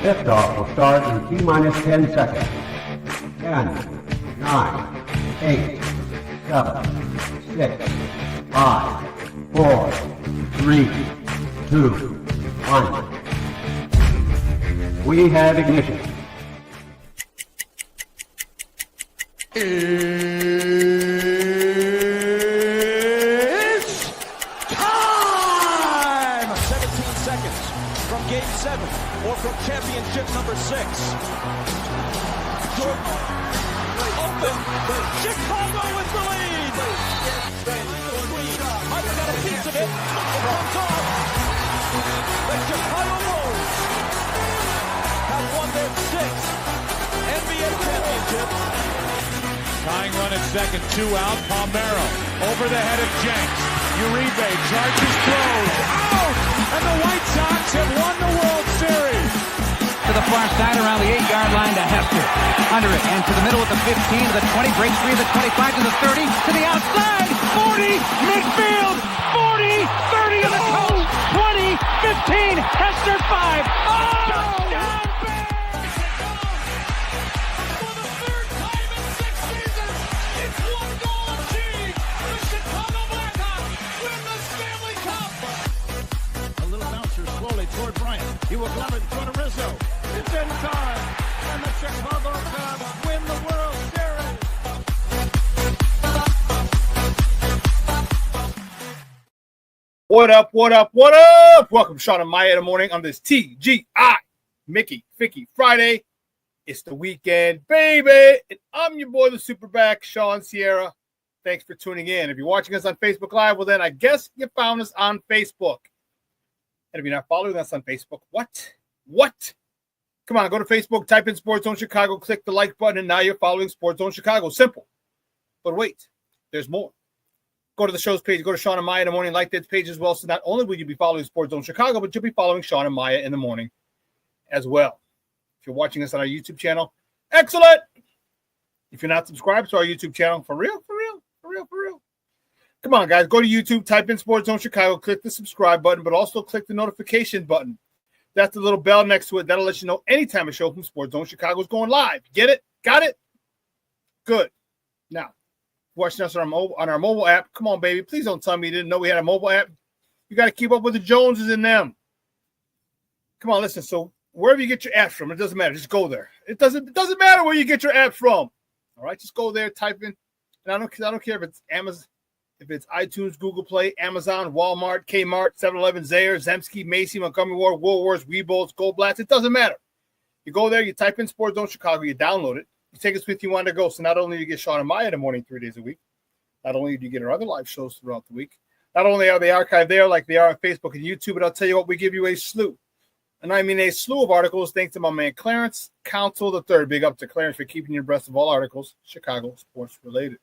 Liftoff will start in T-minus 10 seconds. 10, 9, 8, 7, 6, 5, 4, 3, 2, 1. We have ignition. It's time! 17 seconds from Game 7 or from championship number 6. Jordan open. Chicago with the lead. I've got a piece of it. It comes off. The Chicago Bulls have won their 6th NBA championship. Tying run at second, 2 out. Palmero over the head of Jenks. Uribe charges, throws, out! And the White Sox have won the World Series. To the far side around the 8-yard line to Hester. Under it and to the middle with the 15 to the 20, breaks free of the 25 to the 30, to the outside, 40, midfield, 40, 30 to the coast, 20, 15, Hester 5. Oh! He will glove it for Rizzo. It's in time. And the Chicago Cubs win the World Series. What up, what up, what up? Welcome, Shawn and Maya in the morning on this TGI Mickey Ficky Friday. It's the weekend, baby. And I'm your boy, the SuperBack, Shawn Sierra. Thanks for tuning in. If you're watching us on Facebook Live, well, then I guess you found us on Facebook. And if you're not following us on Facebook, what? Come on, go to Facebook, type in Sports Zone Chicago, click the like button, and now you're following Sports Zone Chicago. Simple. But wait, there's more. Go to the show's page, go to Shawn and Maya in the morning, like that page as well. So not only will you be following Sports Zone Chicago, but you'll be following Shawn and Maya in the morning as well. If you're watching us on our YouTube channel, excellent. If you're not subscribed to our YouTube channel, for real. Come on, guys. Go to YouTube, type in Sports Zone Chicago, click the subscribe button, but also click the notification button. That's the little bell next to it. That'll let you know anytime a show from Sports Zone Chicago is going live. Get it? Got it? Good. Now, watching us on our mobile app. Come on, baby. Please don't tell me you didn't know we had a mobile app. You got to keep up with the Joneses and them. Come on, listen. So wherever you get your apps from, it doesn't matter. Just go there. It doesn't matter where you get your apps from. All right, just go there, type in. And I don't care if it's Amazon. If it's iTunes, Google Play, Amazon, Walmart, Kmart, 7-Eleven, Zayre, Zemsky, Macy, Montgomery Ward, Woolworths, Weebles, Goldblatt's, it doesn't matter. You go there, you type in Sports Zone Chicago, you download it, you take us with you on the go. So not only do you get Shawn and Maya in the morning 3 days a week, not only do you get our other live shows throughout the week, not only are they archived there like they are on Facebook and YouTube, but I'll tell you what, we give you a slew. And I mean a slew of articles, thanks to my man Clarence Council III. Big up to Clarence for keeping you abreast of all articles, Chicago sports related.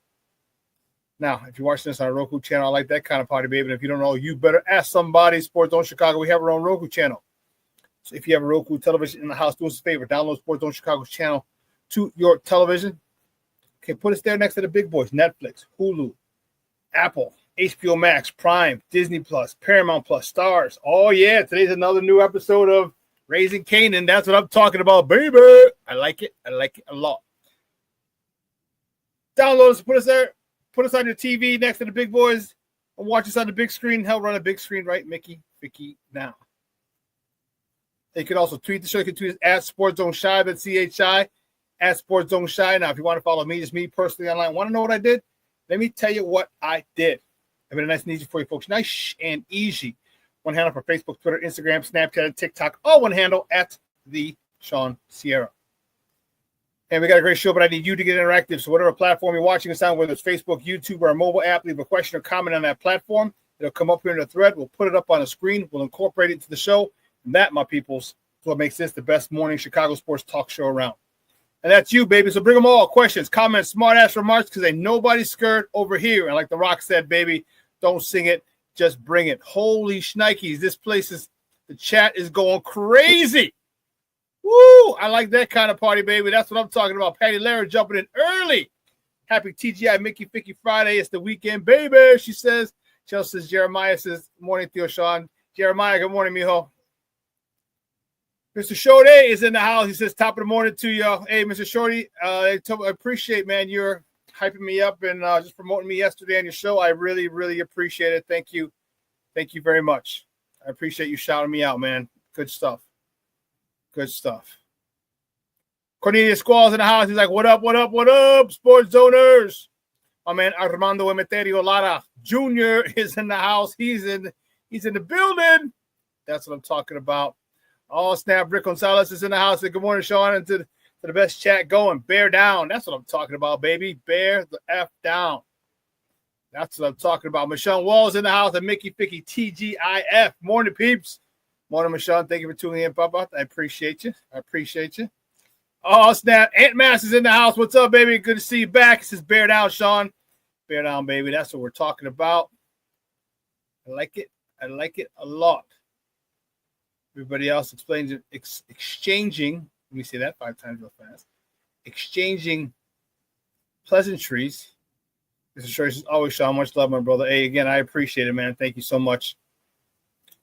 Now, if you're watching this on a Roku channel, I like that kind of party, baby. And if you don't know, you better ask somebody. Sports Zone Chicago, we have our own Roku channel. So if you have a Roku television in the house, do us a favor. Download Sports Zone Chicago's channel to your television. Okay, put us there next to the big boys. Netflix, Hulu, Apple, HBO Max, Prime, Disney Plus, Paramount Plus, Stars. Oh, yeah, today's another new episode of Raising Canaan. That's what I'm talking about, baby. I like it a lot. Download us, put us there. Put us on your TV next to the big boys and watch us on the big screen. Hell, run a big screen, right, Mickey? Vicky, now. You can also tweet the show. You can tweet us at Sports Zone Shy, that's CHI, at Sports Zone Shy. Now, if you want to follow me, just me personally online, want to know what I did? Let me tell you what I did. I made it nice and easy for you folks. Nice and easy. One handle for Facebook, Twitter, Instagram, Snapchat, and TikTok. All one handle at the Shawn Sierra. And we got a great show, but I need you to get interactive. So whatever platform you're watching us on, whether it's Facebook, YouTube, or a mobile app, leave a question or comment on that platform. It'll come up here in the thread. We'll put it up on the screen. We'll incorporate it into the show. And that, my peoples, is what makes this the best morning Chicago sports talk show around. And that's you, baby. So bring them all. Questions, comments, smart-ass remarks, because ain't nobody scared over here. And like The Rock said, baby, don't sing it. Just bring it. Holy shnikes. This place is, the chat is going crazy. Woo! I like that kind of party, baby. That's what I'm talking about. Patty Lara jumping in early. Happy TGI Mickey Ficky Friday. It's the weekend, baby, she says. Chelsea says, Jeremiah says, morning, Theo Shawn. Jeremiah, good morning, mijo. Mr. Shorty is in the house. He says, top of the morning to you. Hey, Mr. Shorty, I appreciate, man, you're hyping me up and just promoting me yesterday on your show. I really, really appreciate it. Thank you. Thank you very much. I appreciate you shouting me out, man. Good stuff. Good stuff. Cornelius Squall's in the house. He's like, what up, what up, what up, sports zoners? My man Armando Emeterio Lara Jr. is in the house. He's in the building. That's what I'm talking about. Oh, snap. Rick Gonzalez is in the house. Good morning, Shawn, and to the best chat going. Bear down. That's what I'm talking about, baby. Bear the F down. That's what I'm talking about. Michonne Walls in the house and Mickey Ficky TGIF. Morning, peeps. Morning, Michonne. Thank you for tuning in, Papa. I appreciate you. Oh, snap. Ant Mass is in the house. What's up, baby? Good to see you back. This is Bear Down, Shawn. Bear down, baby. That's what we're talking about. I like it. I like it a lot. Everybody else explains it. Exchanging. Let me say that 5 times real fast. Exchanging pleasantries. This is sure always, Shawn. Much love, my brother. Hey, again, I appreciate it, man. Thank you so much.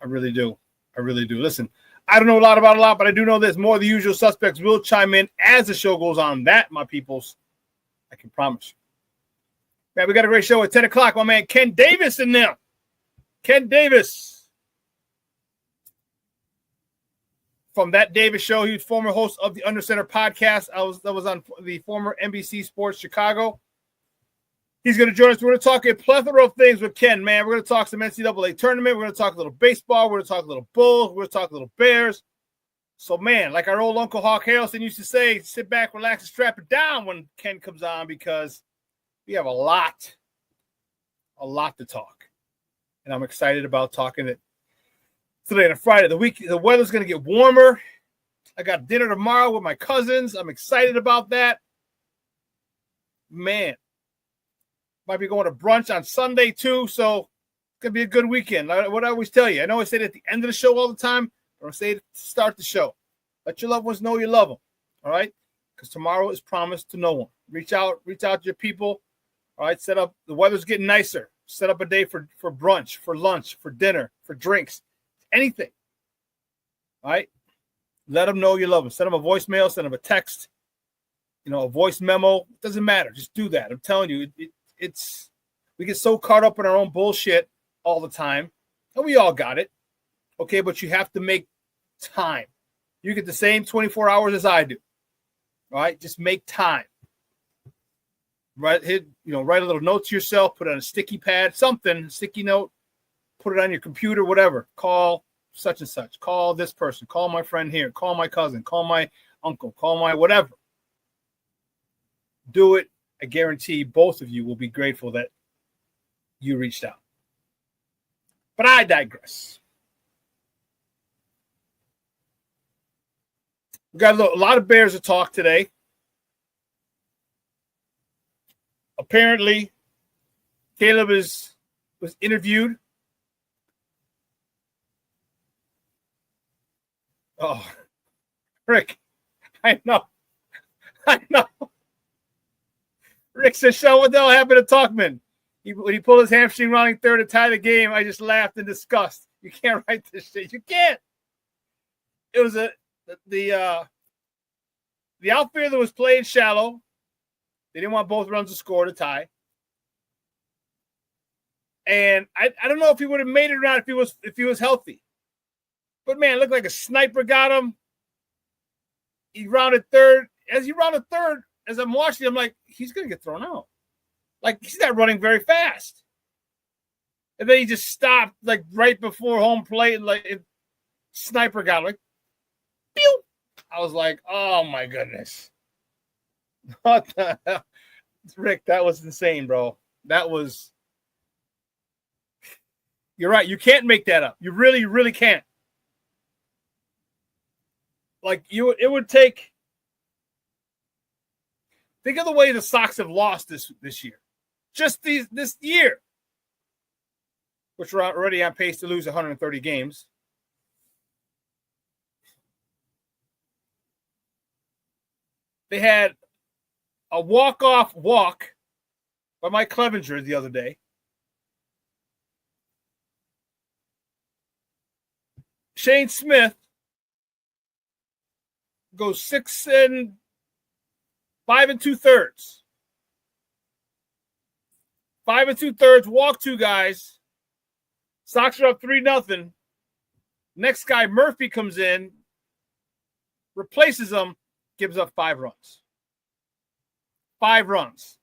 I really do. I really do. Listen, I don't know a lot about a lot, but I do know this. More of the usual suspects will chime in as the show goes on. That, my peoples, I can promise you. Man, we got a great show at 10 o'clock. My man Ken Davis in there. Ken Davis. From That Davis Show. He was former host of the Under Center podcast. That was on the former NBC Sports Chicago. He's going to join us. We're going to talk a plethora of things with Ken, man. We're going to talk some NCAA tournament. We're going to talk a little baseball. We're going to talk a little Bulls. We're going to talk a little Bears. So, man, like our old Uncle Hawk Harrelson used to say, sit back, relax, and strap it down when Ken comes on because we have a lot to talk. And I'm excited about talking it today on a Friday. The weather's going to get warmer. I got dinner tomorrow with my cousins. I'm excited about that. Man. Might be going to brunch on Sunday, too, so it's going to be a good weekend. What I always tell you, I know I say it at the end of the show all the time, but I say it to start the show. Let your loved ones know you love them, all right? Because tomorrow is promised to no one. Reach out to your people, all right? Set up. The weather's getting nicer. Set up a day for brunch, for lunch, for dinner, for drinks, anything, all right? Let them know you love them. Send them a voicemail, send them a text, a voice memo. It doesn't matter. Just do that. I'm telling you, we get so caught up in our own bullshit all the time, and we all got it. Okay, but you have to make time. You get the same 24 hours as I do. All right, just make time. Write a little note to yourself, put it on a sticky pad, something, sticky note, put it on your computer, whatever. Call such and such. Call this person. Call my friend here. Call my cousin. Call my uncle. Call my whatever. Do it. I guarantee both of you will be grateful that you reached out. But I digress. We got a lot of Bears to talk today. Apparently, Caleb was interviewed. Oh, Rick, I know. Rick says, "Shawn, what the hell happened to Talkman? When he pulled his hamstring running third to tie the game, I just laughed in disgust. You can't write this shit. You can't." It was the outfielder was playing shallow. They didn't want both runs to score to tie. And I don't know if he would have made it or not if he was healthy. But man, it looked like a sniper got him. He rounded third. As he rounded third, as I'm watching, I'm like, he's going to get thrown out. Like, he's not running very fast. And then he just stopped, like, right before home plate, and, like, sniper got him. Like, pew! I was like, oh, my goodness. What the hell? Rick, that was insane, bro. That was – you're right. You can't make that up. You really, really can't. Like, it would take – think of the way the Sox have lost this year. Just this year. Which we're already on pace to lose 130 games. They had a walk-off walk by Mike Clevenger the other day. Shane Smith goes 6 and 5 2/3. 5 2/3, walk 2 guys. Sox are up 3-0. Next guy, Murphy, comes in, replaces him, gives up 5 runs. 5 runs.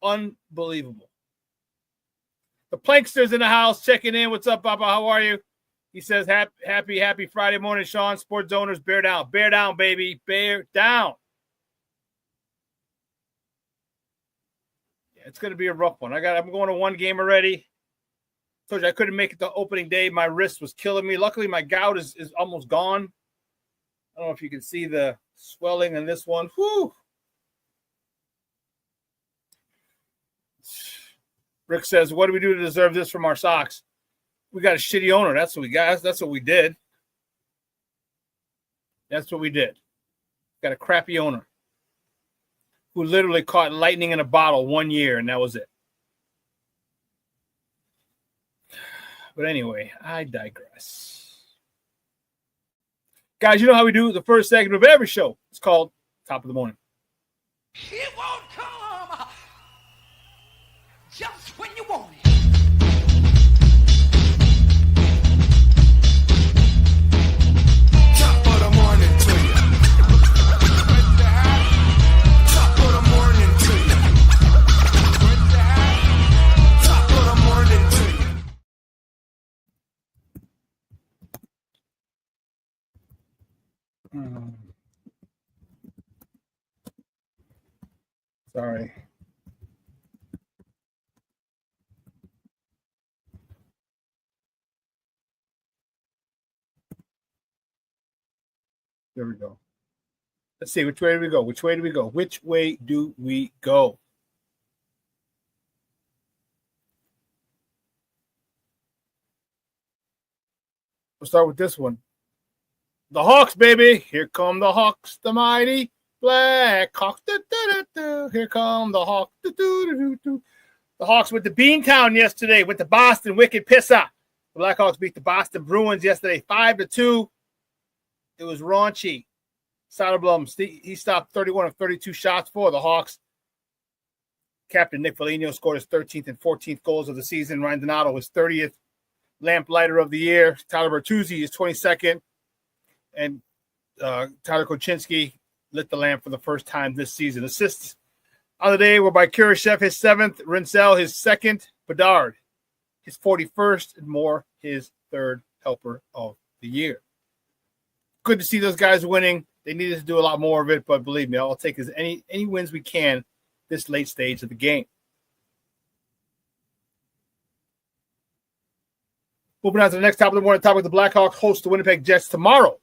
Unbelievable. The Plankster's in the house checking in. What's up, Papa? How are you? He says, happy Friday morning, Shawn. Sports owners, bear down. Bear down, baby. Bear down. Yeah, it's going to be a rough one. I'm going to 1 game already. Told you I couldn't make it to opening day. My wrist was killing me. Luckily, my gout is almost gone. I don't know if you can see the swelling in this one. Whew. Rick says, what do we do to deserve this from our Sox? We got a shitty owner. That's what we got. That's what we did. That's what we did. Got a crappy owner who literally caught lightning in a bottle 1 year, and that was it. But anyway, I digress. Guys, you know how we do the first segment of every show. It's called Top of the Morning. It won't come just when you want it. Top of the morning to you. Top of the morning to you. Top of the morning to you. Sorry. There we go. Let's see. Which way do we go? Which way do we go? Which way do we go? We'll start with this one. The Hawks, baby. Here come the Hawks, the mighty Black Hawks. Here come the Hawks. The Hawks went to Beantown yesterday. Went to Boston. Wicked Pissa. The Blackhawks beat the Boston Bruins yesterday 5-2. It was raunchy. Soderblom, he stopped 31 of 32 shots for the Hawks. Captain Nick Foligno scored his 13th and 14th goals of the season. Ryan Donato his 30th lamplighter of the year. Tyler Bertuzzi is 22nd. And Tyler Kocinski lit the lamp for the first time this season. Assists on the day were by Kurashev, his 7th, Rinsell, his 2nd, Bedard, his 41st, and Moore, his 3rd helper of the year. Good to see those guys winning. They needed to do a lot more of it, but believe me, I'll take as any wins we can this late stage of the game. Moving on to the next top of the morning topic, the Blackhawks host the Winnipeg Jets tomorrow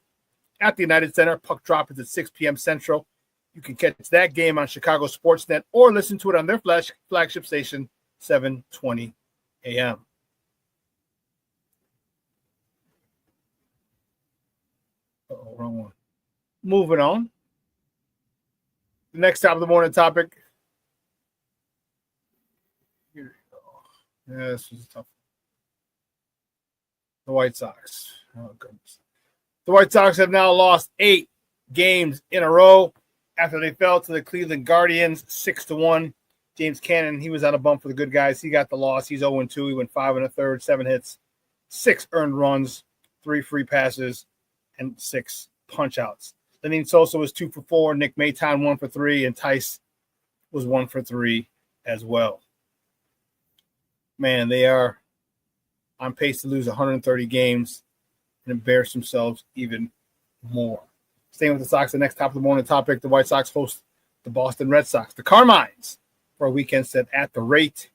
at the United Center. Puck drop is at 6 p.m. Central. You can catch that game on Chicago Sportsnet or listen to it on their flagship station, 7:20 a.m. Uh-oh, wrong one. Moving on. The next top of the morning topic. Here we go. Yeah, this was tough. The White Sox. Oh, goodness. The White Sox have now lost 8 games in a row after they fell to the Cleveland Guardians 6-1. James Cannon, he was on a bump for the good guys. He got the loss. He's 0-2. He went 5 1/3, 7 hits, 6 earned runs, 3 free passes, and 6 punch-outs. Lenyn Sosa was 2 for 4. Nick Maton 1 for 3, and Tice was 1 for 3 as well. Man, they are on pace to lose 130 games and embarrass themselves even more. Staying with the Sox, the next top of the morning topic, the White Sox host the Boston Red Sox, the Carmines, for a weekend set at the rate.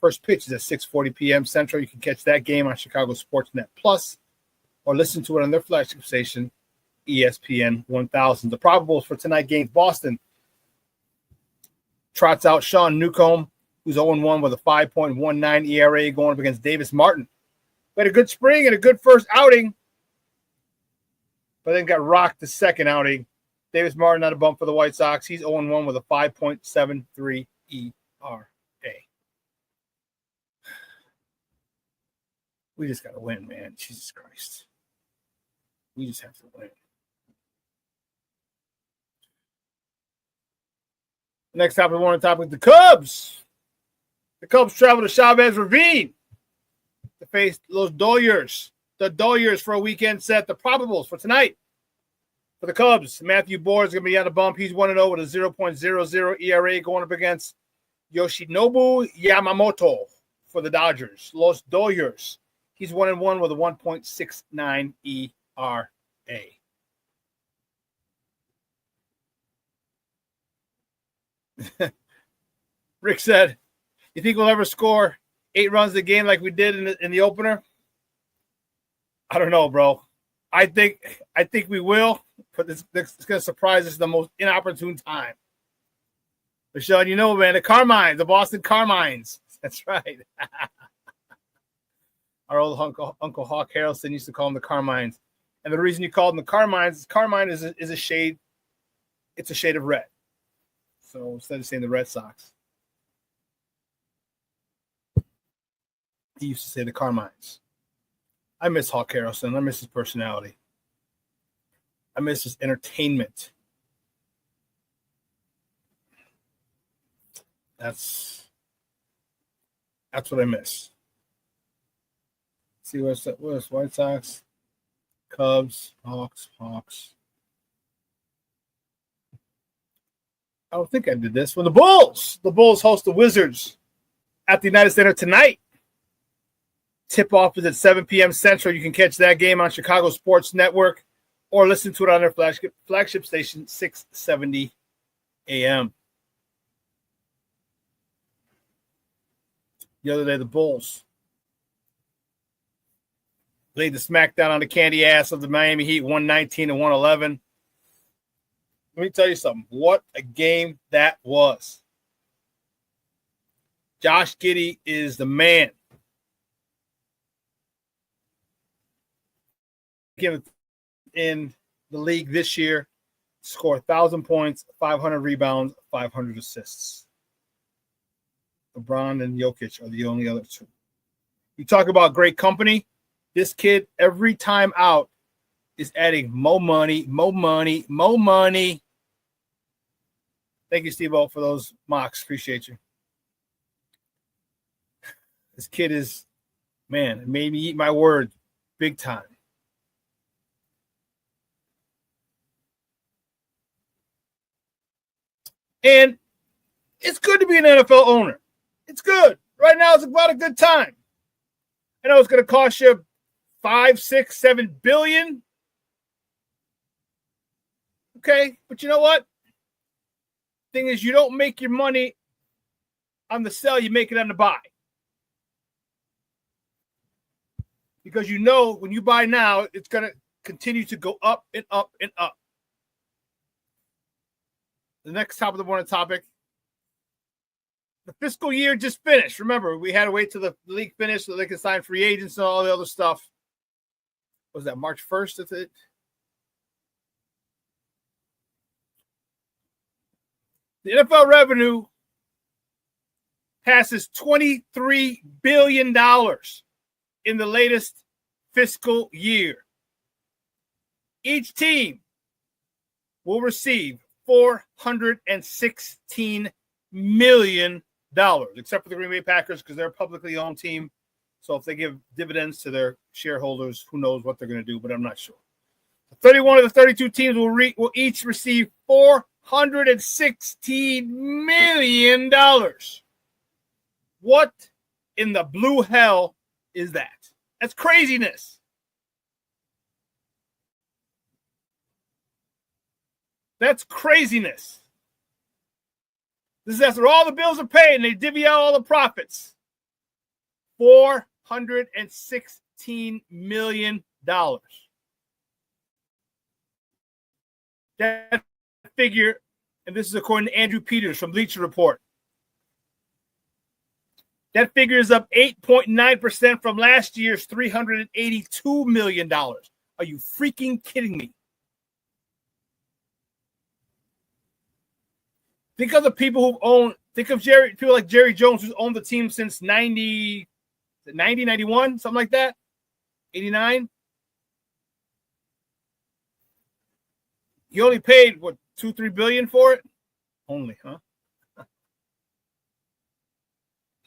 First pitch is at 6:40 p.m. Central. You can catch that game on Chicago Sportsnet Plus or listen to it on their flagship station, ESPN 1000. The probables for tonight's game, Boston trots out Shawn Newcomb, who's 0-1 with a 5.19 ERA going up against Davis Martin. We had a good spring and a good first outing, but then got rocked the second outing. Davis Martin had a bump for the White Sox. He's 0-1 with a 5.73 ERA. We just got to win, man. Jesus Christ. We just have to win. Next topic, the Cubs. The Cubs travel to Chavez Ravine to face Los Dodgers. The Dodgers for a weekend set. The probables for tonight. For the Cubs, Matthew Boyd is going to be on the bump. He's 1-0 with a 0.00 ERA going up against Yoshinobu Yamamoto for the Dodgers. Los Dodgers, he's 1-1 with a 1.69 ERA. Rick said, "You think we'll ever score 8 runs a game like we did in the opener?" I don't know, bro. I think we will, but it's going to surprise us at the most inopportune time. But Shawn, you know, man, the Carmines, the Boston Carmines. That's right. Our old Uncle Hawk Harrelson used to call them the Carmines. And the reason you call them the Carmines is Carmine is a shade. It's a shade of red. So instead of saying the Red Sox, he used to say the Carmines. I miss Hawk Harrelson. I miss his personality. I miss his entertainment. That's what I miss. See what's White Sox, Cubs, Hawks. I don't think I did this. When the Bulls host the Wizards at the United Center tonight. Tip-off is at 7 p.m. Central. You can catch that game on Chicago Sports Network or listen to it on their flagship station, 670 a.m. The other day, the Bulls laid the smackdown on the candy ass of the Miami Heat, 119-111. Let me tell you something. What a game that was. Josh Giddey is the man. In the league this year, score 1,000 points, 500 rebounds, 500 assists. LeBron and Jokic are the only other two. You talk about great company. This kid, every time out, is adding more money. Thank you, Steve-O, for those mocks. Appreciate you. This kid is, man, it made me eat my word big time. And it's good to be an NFL owner. It's good. Right now, it's about a good time. I know it's going to cost you $5, $6, $7 billion. Okay, but you know what? Thing is, you don't make your money on the sell, you make it on the buy. Because you know when you buy now, it's going to continue to go up and up and up. The next top of the morning topic. The fiscal year just finished. Remember, we had to wait till the league finished so they could sign free agents and all the other stuff. Was that March 1st? That's it. The NFL revenue passes $23 billion in the latest fiscal year. Each team will receive $416 million, except for the Green Bay Packers because they're a publicly owned team. So if they give dividends to their shareholders, who knows what they're going to do, but I'm not sure. 31 of the 32 teams will each receive $416 million. What in the blue hell is that? That's craziness. That's craziness. This is after all the bills are paid and they divvy out all the profits. $416 million. That figure, and this is according to Andrew Peters from Bleacher Report, that figure is up 8.9% from last year's $382 million. Are you freaking kidding me? Think of the people who own, people like Jerry Jones, who's owned the team since 90, 91, something like that, 89. You only paid, what, $2-3 billion for it? Only, huh?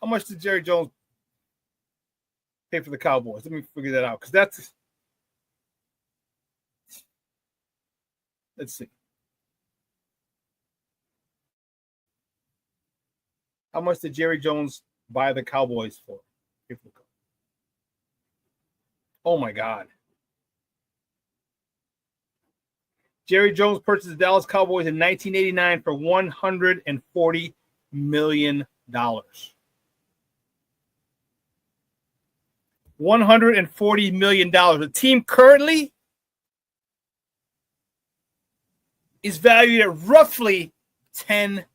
How much did Jerry Jones pay for the Cowboys? Let me figure that out, because that's... Let's see. How much did Jerry Jones buy the Cowboys for? Oh, my God. Jerry Jones purchased the Dallas Cowboys in 1989 for $140 million. $140 million. The team currently is valued at roughly $10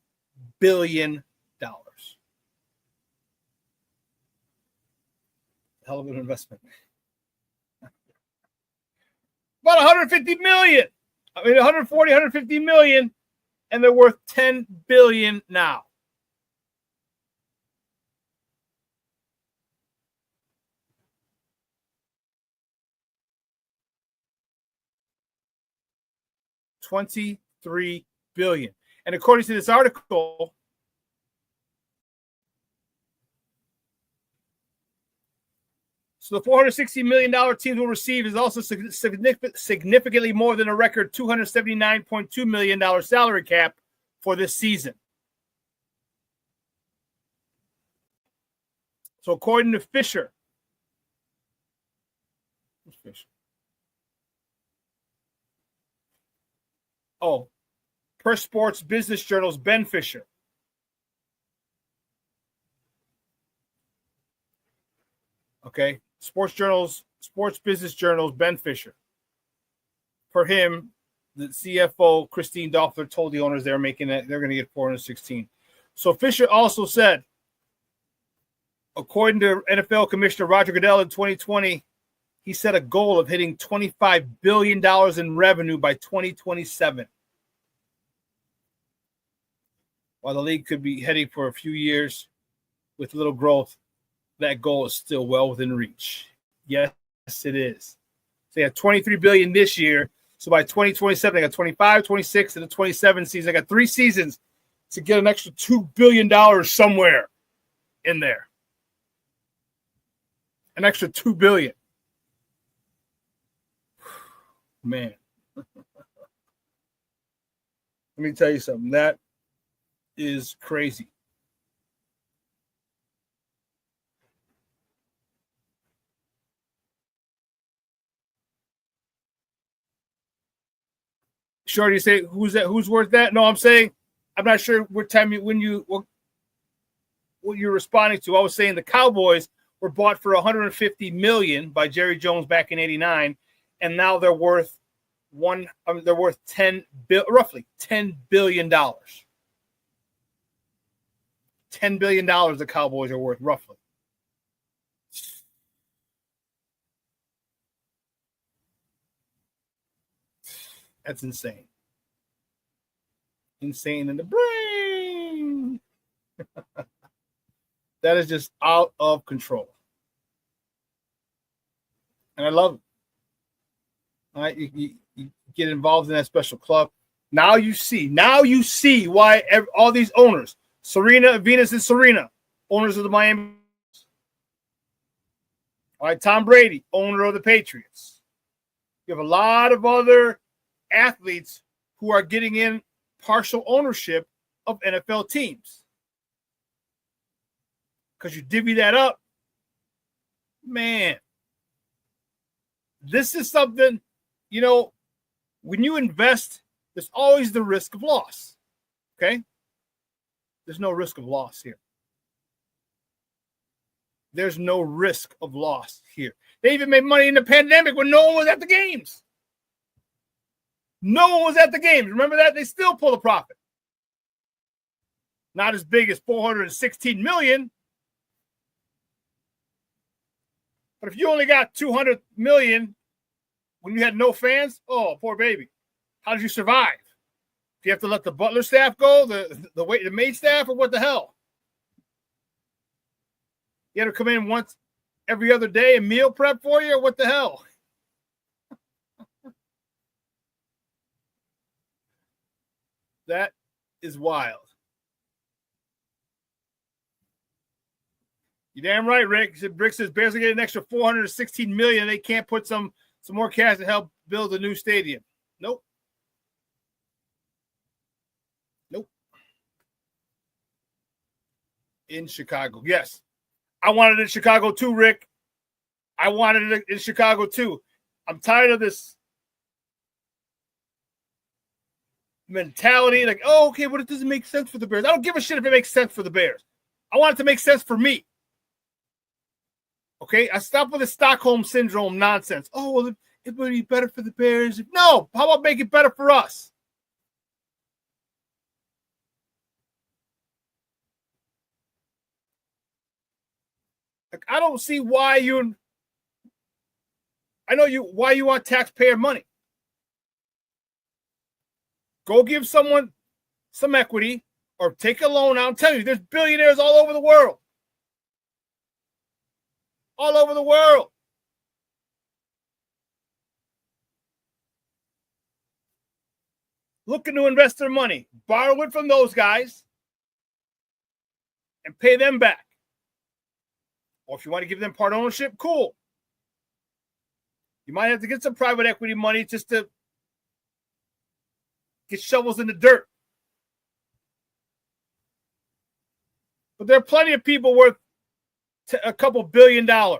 billion. Hell of an investment. About 150 million. I mean, 140, 150 million, and they're worth 10 billion now. $23 billion. And according to this article, so the $460 million teams will receive is also significantly more than a record $279.2 million salary cap for this season. So according to Fisher, who's Fisher? Oh, Per Sports Business Journal's Ben Fisher. Okay. Sports Business Journal's Ben Fisher. For him, the CFO, Christine Doffler, told the owners they're going to get 416. So Fisher also said, according to NFL Commissioner Roger Goodell in 2020, he set a goal of hitting $25 billion in revenue by 2027. While the league could be heading for a few years with little growth, that goal is still well within reach. Yes, it is. So they had $23 billion this year. So by 2027, they got 25, 26, and the 27 season. They got 3 seasons to get an extra $2 billion somewhere in there. An extra $2 billion. Man. Let me tell you something. That is crazy. Sure, you say who's that? Who's worth that? No, I'm saying I'm not sure what you're responding to. I was saying the Cowboys were bought for $150 million by Jerry Jones back in '89, and now they're worth roughly $10 billion. $10 billion the Cowboys are worth roughly. That's insane. Insane in the brain. That is just out of control. And I love it. All right, you get involved in that special club. Now you see why all these owners, Venus and Serena, owners of the Miami. All right, Tom Brady, owner of the Patriots. You have a lot of other athletes who are getting in partial ownership of NFL teams. Because you divvy that up, man. This is something, when you invest, there's always the risk of loss. Okay? There's no risk of loss here. There's no risk of loss here. They even made money in the pandemic when no one was at the games. No one was at the games. Remember that? They still pull a profit. Not as big as $416 million. But if you only got $200 million when you had no fans, oh, poor baby. How did you survive? Do you have to let the butler staff go, the maid staff, or what the hell? You had to come in once every other day and meal prep for you, or what the hell? That is wild. You damn right, Rick. Rick says Bears will get an extra $416 million. They can't put some more cash to help build a new stadium. Nope. In Chicago. Yes. I wanted it in Chicago too, Rick. I wanted it in Chicago too. I'm tired of this mentality. Like, oh, okay, but it doesn't make sense for the Bears. I don't give a shit if it makes sense for the Bears. I want it to make sense for me. Okay? I stop with the Stockholm Syndrome nonsense. Oh, well, it would be better for the Bears. No. How about make it better for us? Like, I don't see why why you want taxpayer money. Go give someone some equity or take a loan out. I'm telling you, there's billionaires all over the world. All over the world. Looking to invest their money. Borrow it from those guys and pay them back. Or if you want to give them part ownership, cool. You might have to get some private equity money just to get shovels in the dirt. But there are plenty of people worth a couple $1 billion. All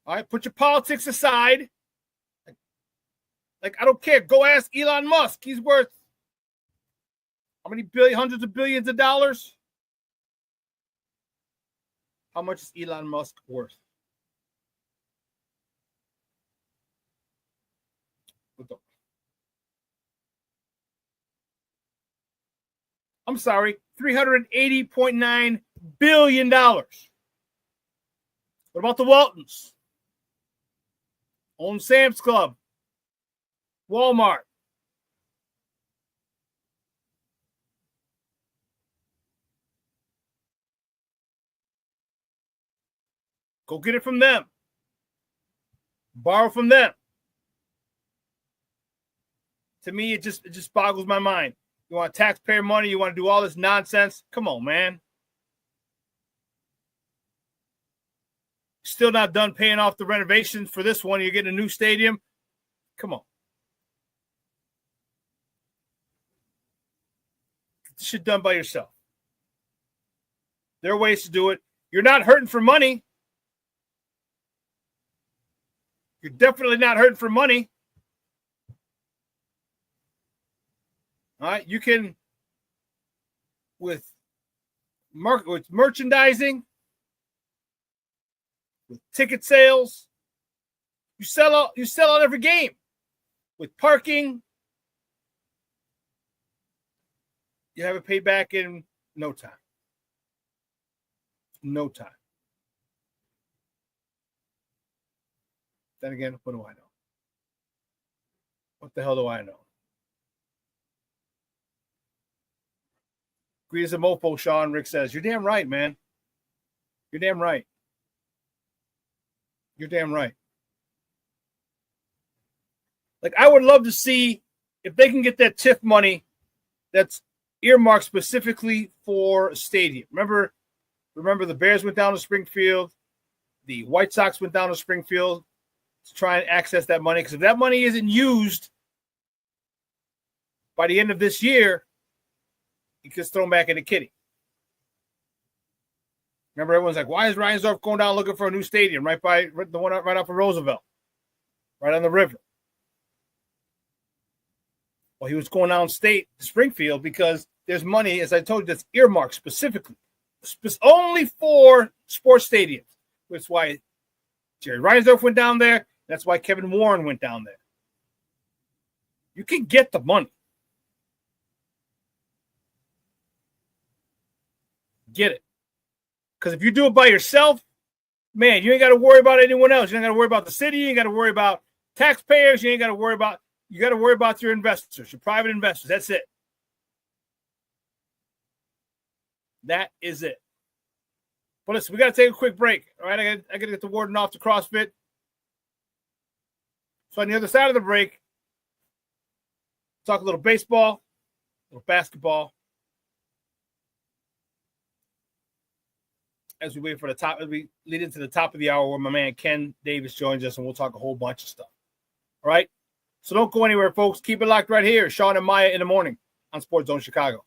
right, put your politics aside. Like, I don't care. Go ask Elon Musk. He's worth how many hundreds of billions of dollars? How much is Elon Musk worth? I'm sorry, $380.9 billion. What about the Waltons? Own Sam's Club, Walmart. Go get it from them. Borrow from them. To me, it just boggles my mind. You want taxpayer money? You want to do all this nonsense? Come on, man. Still not done paying off the renovations for this one. You're getting a new stadium. Come on. Get this shit done by yourself. There are ways to do it. You're not hurting for money. You're definitely not hurting for money. All right, you can, with merchandising, with ticket sales, you sell out every game. With parking, you have it paid back in no time. No time. Then again, what do I know? What the hell do I know? Greed is a mofo, Shawn. Rick says, you're damn right, man. You're damn right. You're damn right. Like, I would love to see if they can get that TIF money that's earmarked specifically for a stadium. Remember the Bears went down to Springfield. The White Sox went down to Springfield to try and access that money. Because if that money isn't used by the end of this year, it gets thrown back in the kitty. Remember, everyone's like, why is Reinsdorf going down looking for a new stadium right off of Roosevelt, right on the river? Well, he was going down state to Springfield because there's money, as I told you, that's earmarked specifically, only for sports stadiums. That's why Jerry Reinsdorf went down there. That's why Kevin Warren went down there. You can get the money. Get it. Because if you do it by yourself, man, you ain't got to worry about anyone else. You ain't got to worry about the city. You ain't got to worry about taxpayers. You got to worry about your investors, your private investors. That's it. That is it. But listen, we got to take a quick break. All right, I got to get the warden off to CrossFit. So on the other side of the break, talk a little baseball, a little basketball. As we wait for the top, as we lead into the top of the hour where my man Ken Davis joins us, and we'll talk a whole bunch of stuff. All right? So don't go anywhere, folks. Keep it locked right here. Shawn and Maya in the morning on Sports Zone Chicago.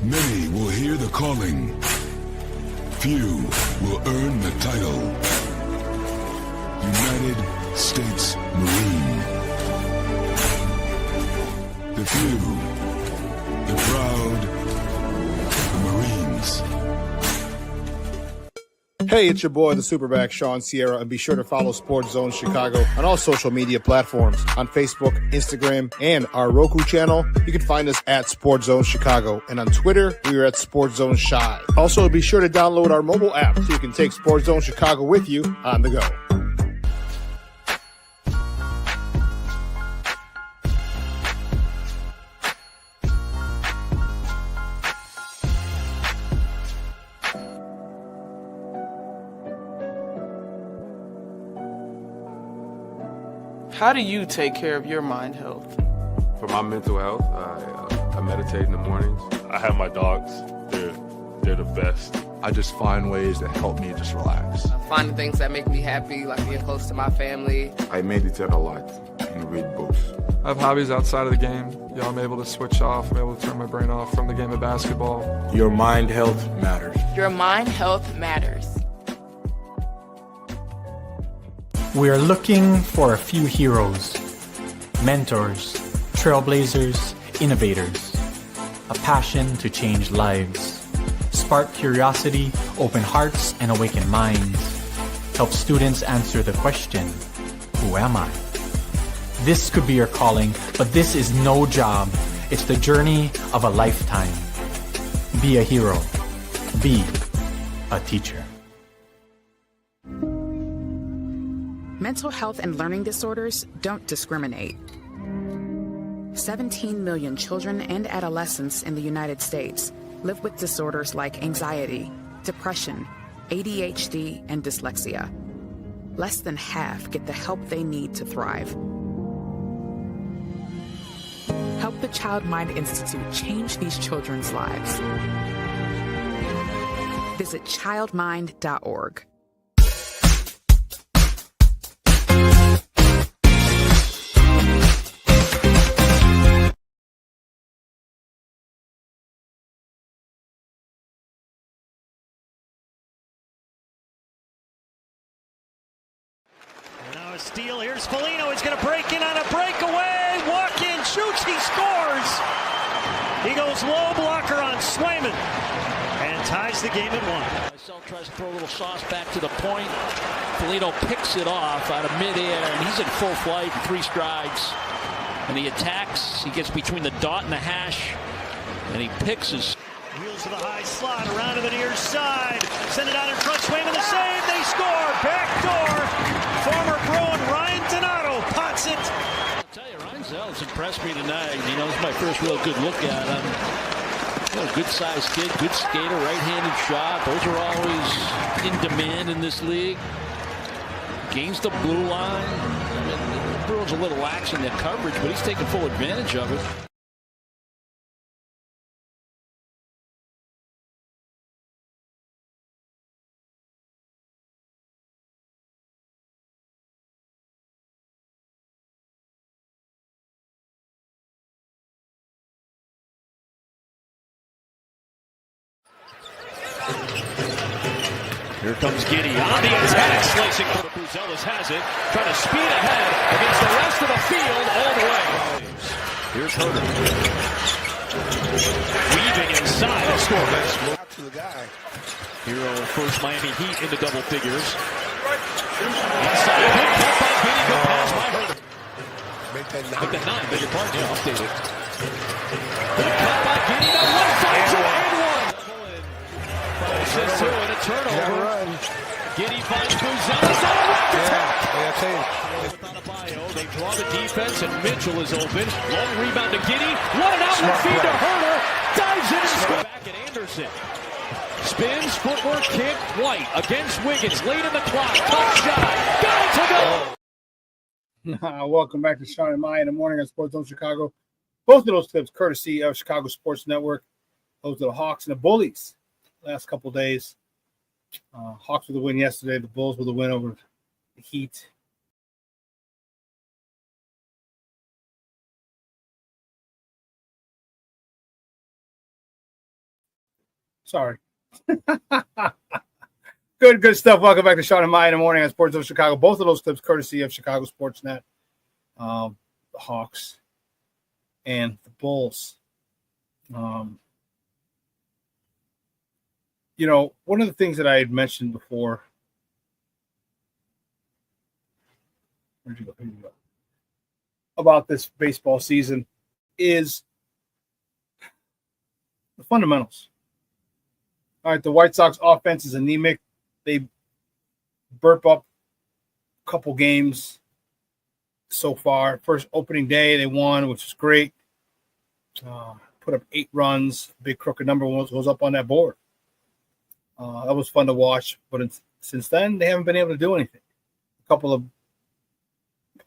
Many will hear the calling. Few will earn the title. United States Marine. The few, the proud, the Marines. Hey, it's your boy, the SuperBack, Shawn Sierra, and be sure to follow Sports Zone Chicago on all social media platforms, on Facebook, Instagram, and our Roku channel. You can find us at Sports Zone Chicago, and on Twitter, we are at Sports Zone Shy. Also, be sure to download our mobile app so you can take Sports Zone Chicago with you on the go. How do you take care of your mind health? For my mental health, I meditate in the mornings. I have my dogs. They're the best. I just find ways that help me just relax. Finding things that make me happy, like being close to my family. I meditate a lot and read books. I have hobbies outside of the game. I'm able to switch off. I'm able to turn my brain off from the game of basketball. Your mind health matters. Your mind health matters. We are looking for a few heroes, mentors, trailblazers, innovators, a passion to change lives, spark curiosity, open hearts, and awaken minds, help students answer the question, who am I? This could be your calling, but this is no job. It's the journey of a lifetime. Be a hero. Be a teacher. Mental health and learning disorders don't discriminate. 17 million children and adolescents in the United States live with disorders like anxiety, depression, ADHD, and dyslexia. Less than half get the help they need to thrive. Help the Child Mind Institute change these children's lives. Visit childmind.org. Now a steal. Here's Foligno. He's going to break in on a breakaway. Walk in, shoots, he scores. He goes low blocker on Swayman and ties the game at 1. Marcel tries to throw a little sauce back to the point. Foligno picks it off out of midair, and he's in full flight, 3 strides. And he attacks. He gets between the dot and the hash, and he picks his. Wheels to the high slot, around to the near side. Send it out in front, Swayman the save. They score. Back door. Former Bruin Ryan Donato pots it. I'll tell you, Ryan Zell's impressed me tonight. You know, this is my first real good look at him. You know, good-sized kid, good skater, right-handed shot. Those are always in demand in this league. Gains the blue line. I mean, the Bruins a little lax in their coverage, but he's taking full advantage of it. Here comes Giddy on the attack, slicing. Bruzelis has it, trying to speed ahead against the rest of the field all the way. Here's Herter. Weaving inside and scoring. Out to the guy. Hero first Miami Heat into double figures. Inside, good cut by Giddy, good pass by Herter. Make that Make that 9, beg your pardon, yeah, updated. Good cut by Giddy, that 1-5-2 and 1. Assists two and a turnover. Giddy finds Bruzelis on a rack attack. Without a bio, they draw the defense and Mitchell is open. Long rebound to Giddy. What an outlet feed to Herter. Dives in and scores. Back at Anderson. Spins, footwork, kick, White against Wiggins. Late in the clock. Tough shot. Got it to go. Welcome back to Shawn and Maya in the morning on Sports Zone Chicago. Both of those clips courtesy of Chicago Sports Network. Those are the Hawks and the Bullies. Last couple days. Hawks with the win yesterday. The Bulls with the win over the Heat. Sorry. Good stuff. Welcome back to Shawn and Maya in the morning on Sports of Chicago. Both of those clips courtesy of Chicago Sports Net. The Hawks and the Bulls. You know, one of the things that I had mentioned before. Where'd you go? Here you go. About this baseball season is the fundamentals. All right, the White Sox offense is anemic. They burp up a couple games so far. First opening day, they won, which is great. Put up 8 runs. Big crooked number goes up on that board. That was fun to watch. But since then, they haven't been able to do anything. A couple of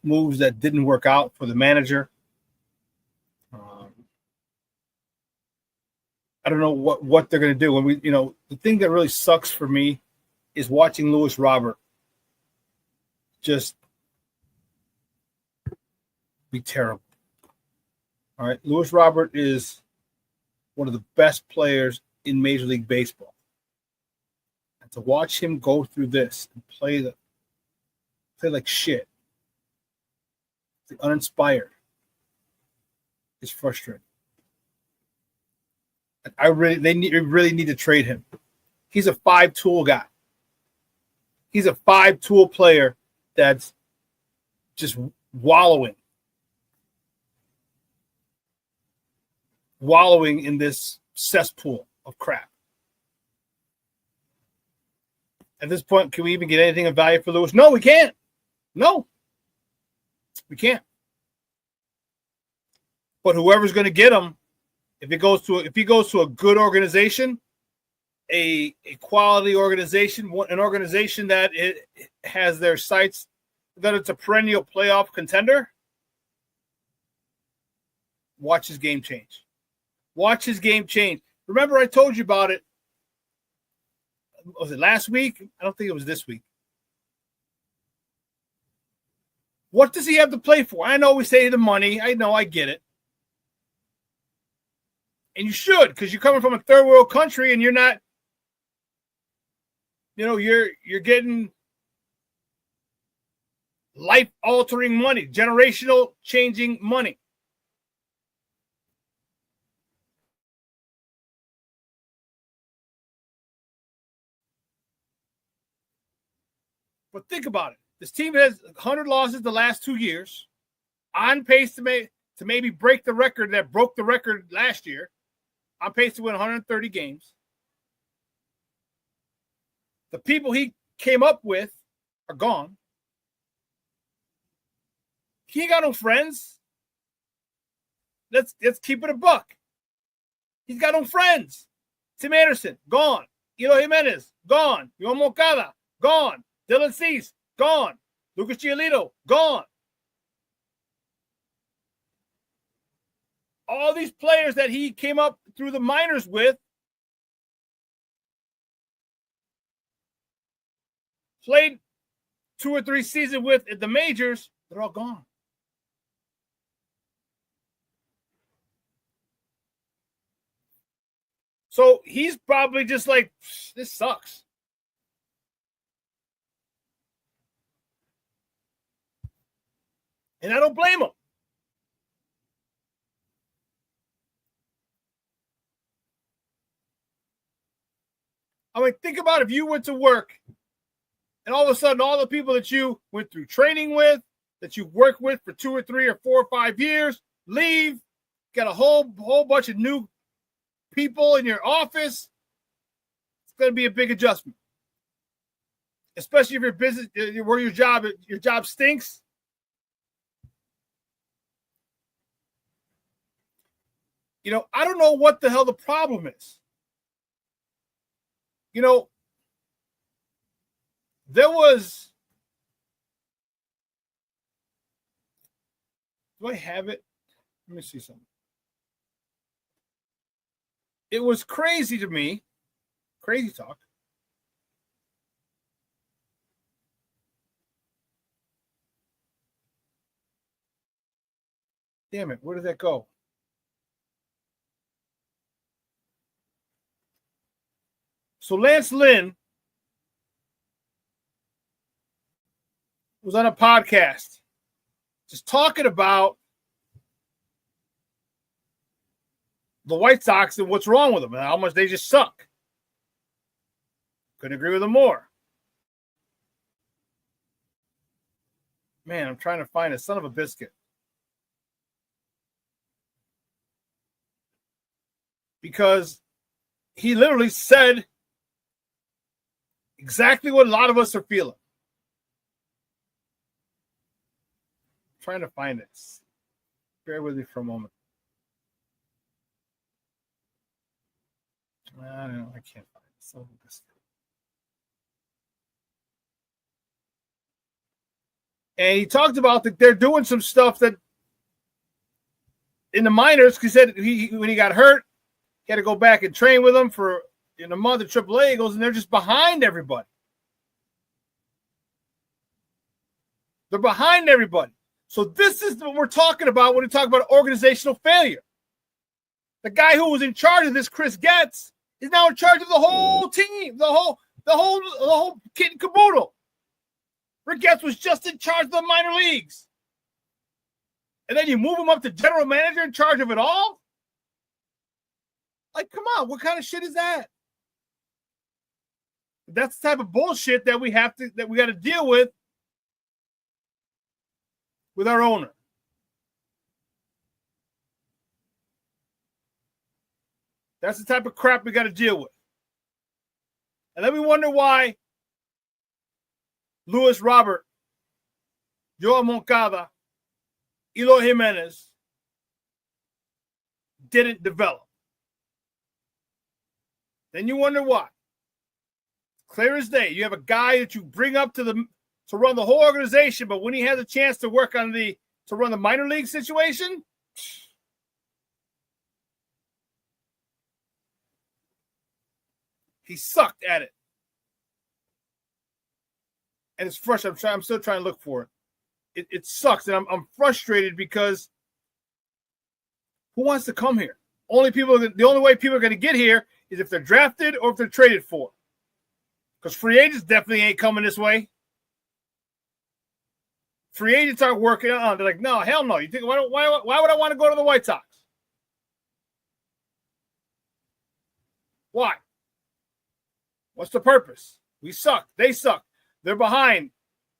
moves that didn't work out for the manager. I don't know what they're going to do. When the thing that really sucks for me is watching Luis Robert just be terrible. All right, Luis Robert is one of the best players in Major League Baseball, and to watch him go through this and play like shit, the uninspired, is frustrating. They really need to trade him. He's a 5-tool guy. He's a 5-tool player that's just wallowing in this cesspool of crap. At this point, can we even get anything of value for Lewis? No, we can't. No, we can't. But whoever's going to get him, if he goes to a good organization, a quality organization, an organization that it has their sights that it's a perennial playoff contender, watch his game change. Watch his game change. Remember, I told you about it. Was it last week? I don't think it was this week. What does he have to play for? I know we say the money. I know, I get it. And you should, because you're coming from a third world country and you're not, you're getting life-altering money, generational changing money. But think about it. This team has 100 losses the last 2 years, on pace to maybe break the record that broke the record last year. On pace to win 130 games. The people he came up with are gone. He ain't got no friends. Let's keep it a buck. He's got no friends. Tim Anderson, gone. Eloy Jimenez, gone. Yohan Moncada, gone. Dylan Cease, gone. Lucas Giolito, gone. All these players that he came up through the minors with played 2 or 3 seasons with at the majors, they're all gone. So he's probably just like, this sucks. And I don't blame them. I mean, think about if you went to work and all of a sudden all the people that you went through training with, that you worked with for 2 or 3 or 4 or 5 years, leave, got a whole bunch of new people in your office. It's going to be a big adjustment, especially if your business, where your job stinks. You know, I don't know what the hell the problem is. You know, there was, do I have it? Let me see something. It was crazy to me, crazy talk. Damn it, where did that go? So Lance Lynn was on a podcast just talking about the White Sox and what's wrong with them and how much they just suck. Couldn't agree with him more. Man, I'm trying to find a son of a biscuit. Because he literally said exactly what a lot of us are feeling. I'm trying to find it. Bear with me for a moment. I don't know. I can't find it. So and he talked about that they're doing some stuff that in the minors. He said when he got hurt, he had to go back and train with them for in a month at AAA. He goes, and they're just behind everybody. They're behind everybody. So this is what we're talking about when we talk about organizational failure. The guy who was in charge of this, Chris Getz, is now in charge of the whole team, the whole kit and caboodle. Rick Getz was just in charge of the minor leagues. And then you move him up to general manager in charge of it all? Like, come on, what kind of shit is that? That's the type of bullshit that we got to deal with our owner. That's the type of crap we got to deal with. And then we wonder why Luis Robert, Joel Moncada, Eloy Jimenez didn't develop. Then you wonder why. Clear as day. You have a guy that you bring up to run the whole organization, but when he has a chance to work on to run the minor league situation, he sucked at it. And it's frustrating. I'm still trying to look for it. It sucks, and I'm frustrated because who wants to come here? The only way people are going to get here is if they're drafted or if they're traded for. Because free agents definitely ain't coming this way. Free agents aren't working on. They're like, no, hell no. You think why would I want to go to the White Sox? Why? What's the purpose? We suck. They suck. They're behind.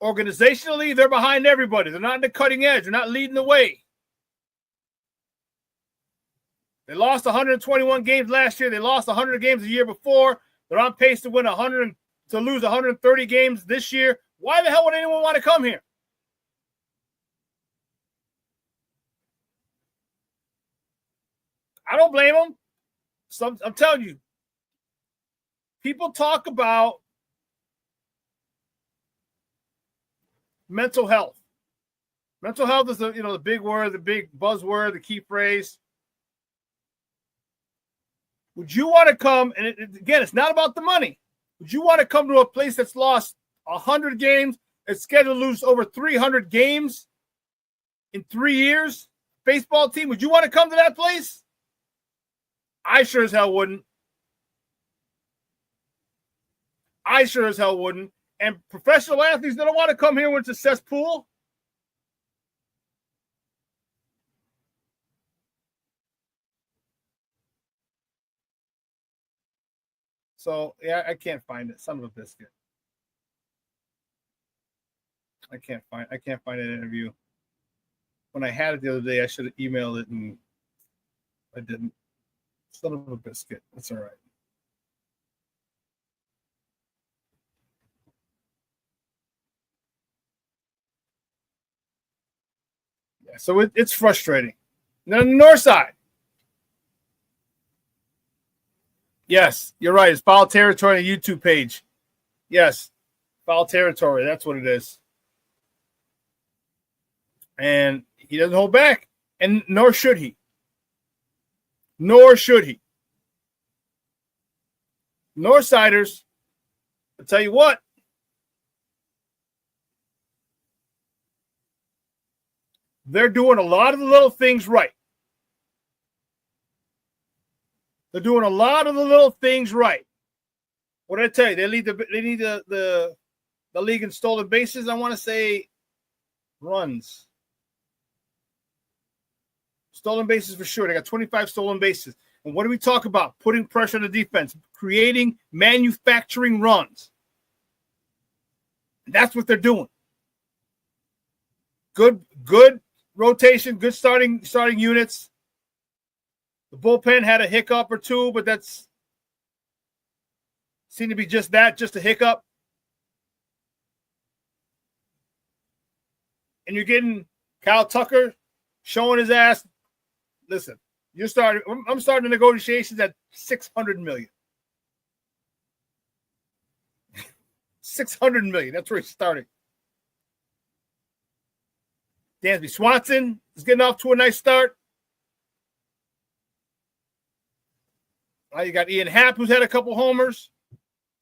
Organizationally, they're behind everybody. They're not in the cutting edge. They're not leading the way. They lost 121 games last year. They lost 100 games the year before. They're on pace to win to lose 130 games this year. Why the hell would anyone want to come here? I don't blame them. I'm telling you, people talk about mental health. Mental health is the big word, the big buzzword, the key phrase. Would you want to come, and again, it's not about the money. Would you want to come to a place that's lost 100 games, it's scheduled to lose over 300 games in 3 years? Baseball team, would you want to come to that place? I sure as hell wouldn't. And professional athletes, they don't want to come here when it's a cesspool. So yeah, I can't find it. Son of a biscuit. I can't find an interview. When I had it the other day, I should have emailed it and I didn't. Son of a biscuit. That's all right. Yeah, so it's frustrating. Now, on the north side. Yes, you're right. It's foul territory on the YouTube page. Yes, foul territory. That's what it is. And he doesn't hold back, and nor should he. Nor should he. Northsiders, I'll tell you what. They're doing a lot of the little things right. They're doing a lot of the little things right. What did I tell you? They lead the league in stolen bases. I want to say runs. Stolen bases for sure. They got 25 stolen bases. And what do we talk about? Putting pressure on the defense, creating, manufacturing runs. And that's what they're doing. Good rotation, good starting units. The bullpen had a hiccup or two, but that's seemed to be just that, just a hiccup. And you're getting Kyle Tucker showing his ass. Listen, I'm starting the negotiations at $600 million. $600 million. That's where he's starting. Dansby Swanson is getting off to a nice start. You got Ian Happ, who's had a couple homers.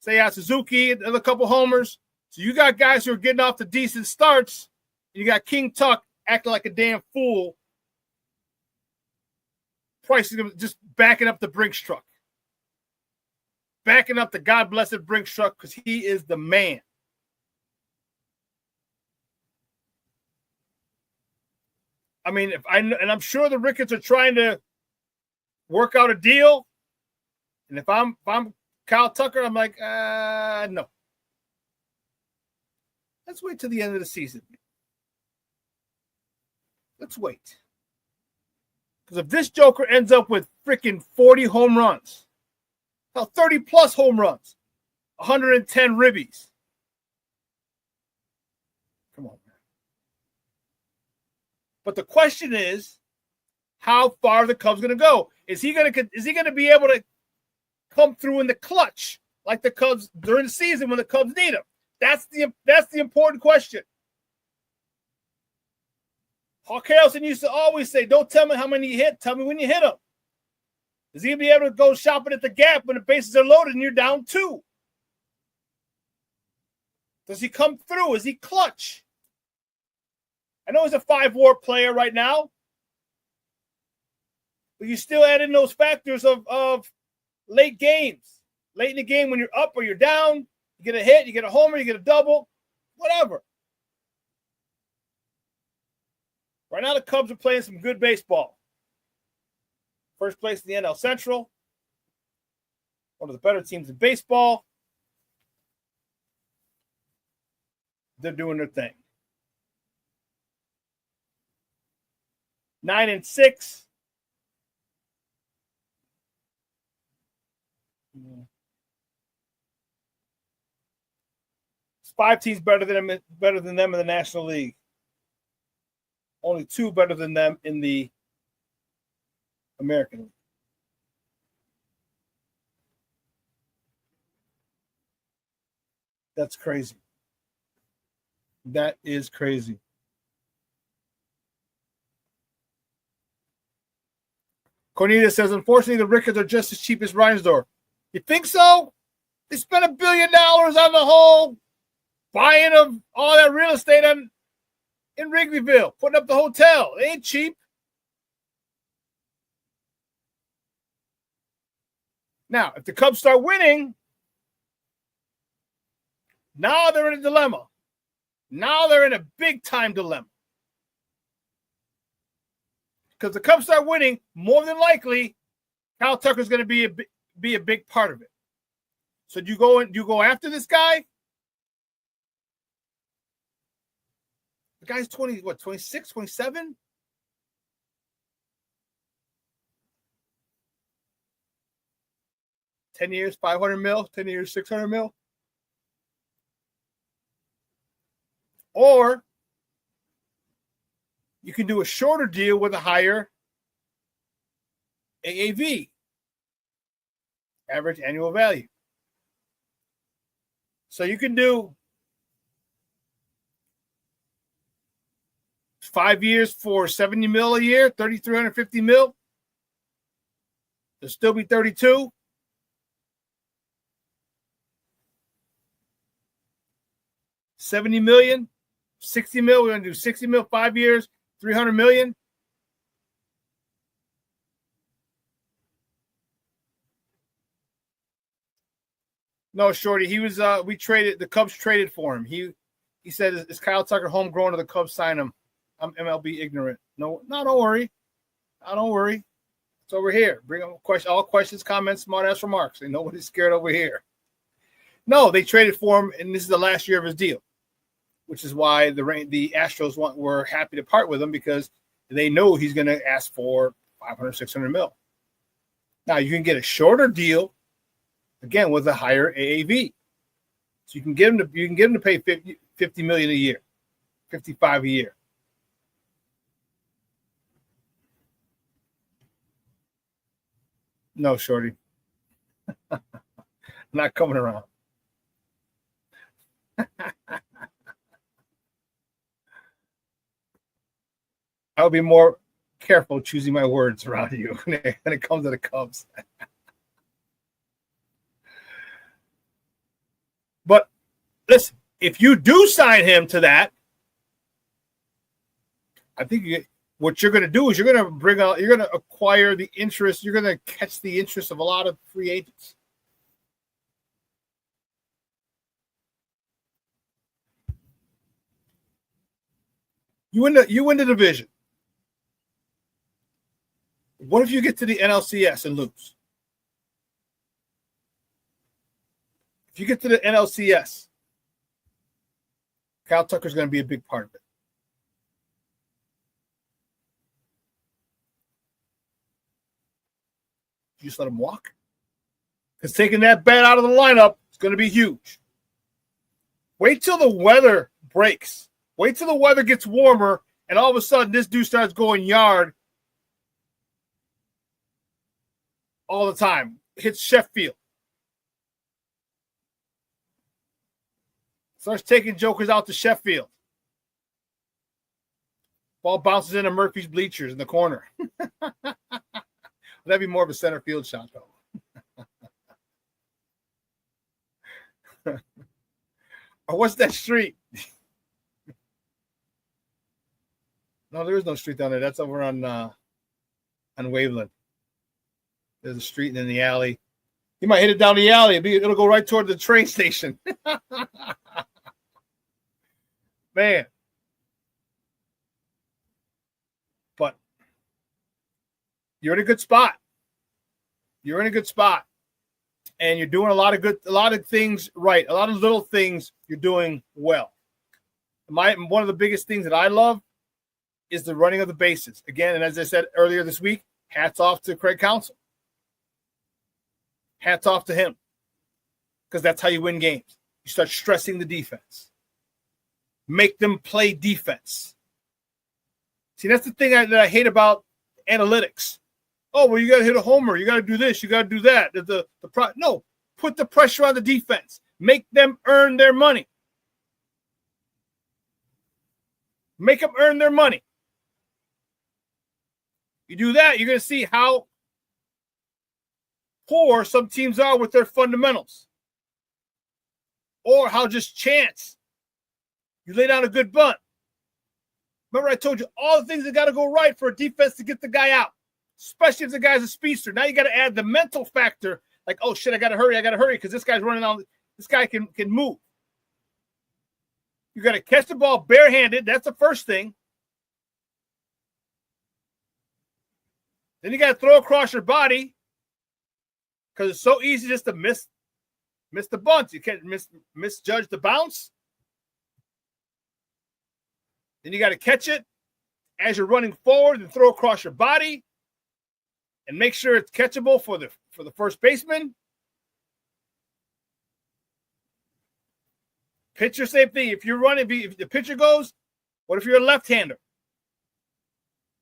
Seiya Suzuki, a couple homers. So you got guys who are getting off to decent starts. You got King Tuck acting like a damn fool. Price is just backing up the Brinks truck. Backing up the God-blessed Brinks truck because he is the man. I mean, I'm sure the Ricketts are trying to work out a deal. And if I'm Kyle Tucker, I'm like, no. Let's wait till the end of the season. Let's wait. Because if this Joker ends up with freaking 40 home runs, 30-plus home runs, 110 ribbies. Come on, man. But the question is, how far are the Cubs going to go? Is he going to be able to come through in the clutch like the Cubs during the season when the Cubs need him? That's the important question. Hawk Harrelson used to always say, don't tell me how many you hit, tell me when you hit them. Is he going to be able to go shopping at the Gap when the bases are loaded and you're down 2? Does he come through? Is he clutch? I know he's a 5-WAR player right now, but you still add in those factors of late games. Late in the game when you're up or you're down, you get a hit, you get a homer, you get a double, whatever. Right now the Cubs are playing some good baseball. First place in the NL Central. One of the better teams in baseball. They're doing their thing. 9-6. It's 5 teams better than them in the National League. Only 2 better than them in the American League. That's crazy. That is crazy. Cornelius says, unfortunately, the Ricketts are just as cheap as Reinsdorf. You think so? They spent $1 billion on the whole buying of all that real estate in Wrigleyville, putting up the hotel. They ain't cheap. Now, if the Cubs start winning, now they're in a dilemma. Now they're in a big-time dilemma. Because the Cubs start winning, more than likely, Kyle Tucker's going to be a big part of it. So do you go after this guy? The guy's 26, 27? $10 years, 500 mil, 10 years, 600 mil. Or you can do a shorter deal with a higher AAV, average annual value. So you can do 5 years for 70 mil a year, 3,350 mil. There'll still be 32. $70 million, 60 mil. We're going to do 60 mil, 5 years, 300 million. No, Shorty, he was the Cubs traded for him. He said, is Kyle Tucker homegrown or the Cubs sign him? I'm MLB ignorant. No, don't worry. Don't worry. It's over here. Bring up all questions, comments, smart ass remarks. Ain't nobody's scared over here. No, they traded for him, and this is the last year of his deal, which is why the Astros were happy to part with him, because they know he's going to ask for 500, 600 mil. Now you can get a shorter deal, again with a higher AAV, so you can get him to pay 50 million a year, 55 a year. No, Shorty, not coming around. I'll be more careful choosing my words around you when it comes to the Cubs. But listen, if you do sign him to that, I think what you're going to do is you're going to acquire the interest. You're going to catch the interest of a lot of free agents. You win the division. What if you get to the NLCS and lose? If you get to the NLCS, Kyle Tucker's going to be a big part of it. You just let him walk? Because taking that bat out of the lineup is going to be huge. Wait till the weather breaks. Wait till the weather gets warmer, and all of a sudden this dude starts going yard all the time. Hits Sheffield. Starts taking jokers out to Sheffield. Ball bounces into Murphy's bleachers in the corner. That'd be more of a center field shot, though. Or what's that street? No, there is no street down there. That's over on Waveland. There's a street and in the alley. You might hit it down the alley. It'll go right toward the train station. Man. But you're in a good spot. You're in a good spot. And you're doing a lot of things right. A lot of little things you're doing well. One of the biggest things that I love is the running of the bases. Again, and as I said earlier this week, hats off to Craig Counsell. Hats off to him. Because that's how you win games. You start stressing the defense. Make them play defense. See, that's the thing that I hate about analytics. Oh, well, you got to hit a homer. You got to do this. You got to do that. No, put the pressure on the defense. Make them earn their money. Make them earn their money. You do that, you're going to see how poor some teams are with their fundamentals. Or how just chance. You lay down a good bunt. Remember I told you all the things that got to go right for a defense to get the guy out. Especially if the guy's a speedster. Now you got to add the mental factor. Like, oh, shit, I got to hurry because this guy's running on. This guy can move. You got to catch the ball barehanded. That's the first thing. Then you got to throw across your body because it's so easy just to miss Miss the bunt. You can't misjudge the bounce. Then you got to catch it as you're running forward and throw across your body and make sure it's catchable for the first baseman. Pitcher, same thing. If you're running, if the pitcher goes, what if you're a left-hander?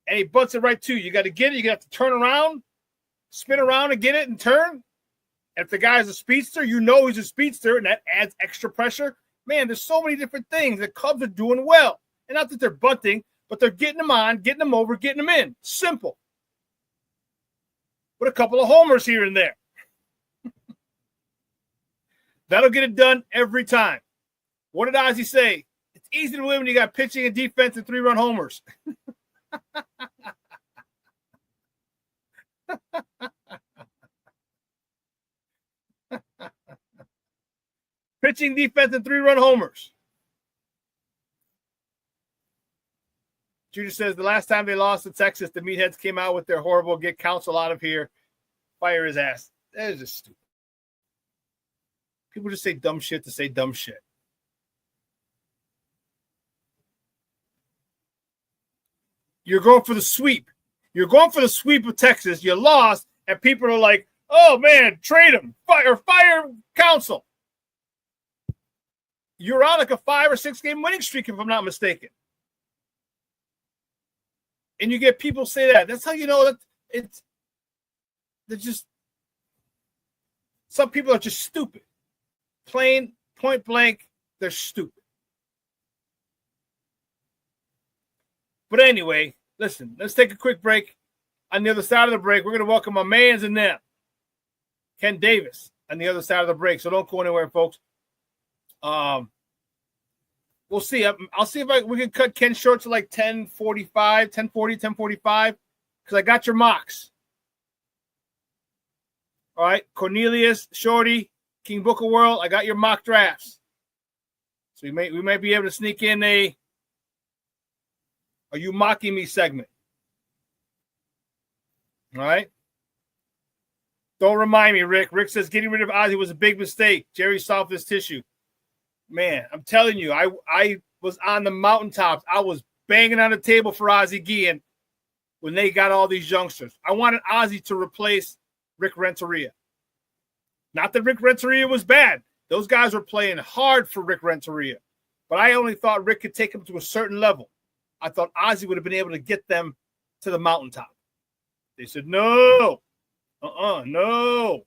And he butts it right to you. You got to get it. You got to turn around, spin around and get it and turn. And if the guy's a speedster, you know he's a speedster, and that adds extra pressure. Man, there's so many different things. The Cubs are doing well. And not that they're bunting, but they're getting them on, getting them over, getting them in. Simple. With a couple of homers here and there. That'll get it done every time. What did Ozzie say? It's easy to win when you got pitching and defense and 3-run homers. Pitching, defense, and 3-run homers. Judah says the last time they lost to Texas, the meatheads came out with their horrible "get Counsell out of here, fire his ass." That is just stupid. People just say dumb shit to say dumb shit. You're going for the sweep. You're going for the sweep of Texas. You lost, and people are like, "Oh man, trade him, fire Counsell." You're on like a 5 or 6 game winning streak, if I'm not mistaken. And you get people say that. That's how you know that they're just, some people are just stupid. Plain, point blank, they're stupid. But anyway, listen, let's take a quick break. On the other side of the break, we're going to welcome my mans and them. Ken Davis on the other side of the break. So don't go anywhere, folks. We'll see. I'll see if we can cut Ken short to like 10:45, 10:40, 10:45, because I got your mocks. All right, Cornelius, Shorty, King Booker World, I got your mock drafts. So we might be able to sneak in a "Are you mocking me?" segment. All right. Don't remind me, Rick. Rick says getting rid of Ozzie was a big mistake. Jerry solved this tissue. Man, I'm telling you, I was on the mountaintops. I was banging on the table for Ozzie Guillen when they got all these youngsters. I wanted Ozzie to replace Rick Renteria. Not that Rick Renteria was bad. Those guys were playing hard for Rick Renteria. But I only thought Rick could take them to a certain level. I thought Ozzie would have been able to get them to the mountaintop. They said, no. No.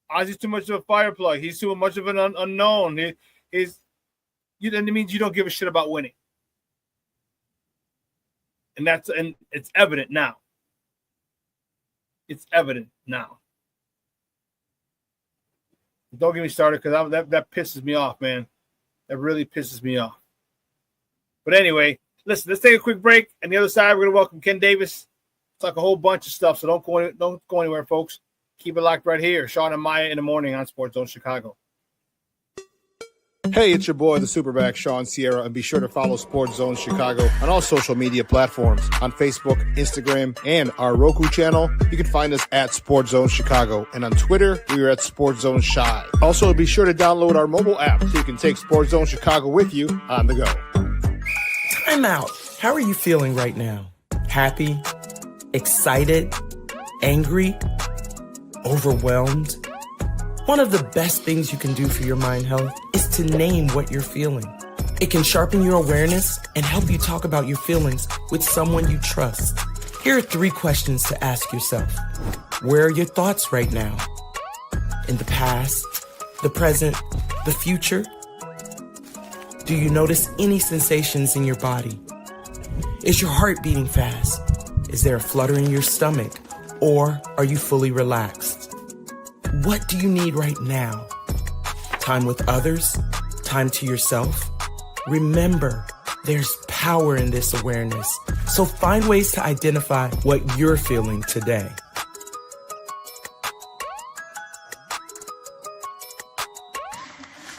Ozzie's too much of a fire plug. He's too much of an unknown. That means you don't give a shit about winning. And it's evident now. It's evident now. Don't get me started, because that pisses me off, man. That really pisses me off. But anyway, listen, let's take a quick break. On the other side, we're going to welcome Ken Davis. Talk a whole bunch of stuff, so don't go anywhere, folks. Keep it locked right here. Shawn and Maya in the morning on Sports Zone Chicago. Hey, it's your boy, the SuperBack, Shawn Sierra, and be sure to follow Sports Zone Chicago on all social media platforms, on Facebook, Instagram, and our Roku channel. You can find us at Sports Zone Chicago, and on Twitter, we are at Sports Zone Shy. Also, be sure to download our mobile app so you can take Sports Zone Chicago with you on the go. Time out. How are you feeling right now? Happy? Excited? Angry? Overwhelmed? One of the best things you can do for your mind health is to name what you're feeling. It can sharpen your awareness and help you talk about your feelings with someone you trust. Here are 3 questions to ask yourself. Where are your thoughts right now? In the past, the present, the future? Do you notice any sensations in your body? Is your heart beating fast? Is there a flutter in your stomach? Or are you fully relaxed? What do you need right now? Time with others? Time to yourself? Remember, there's power in this awareness. So find ways to identify what you're feeling today.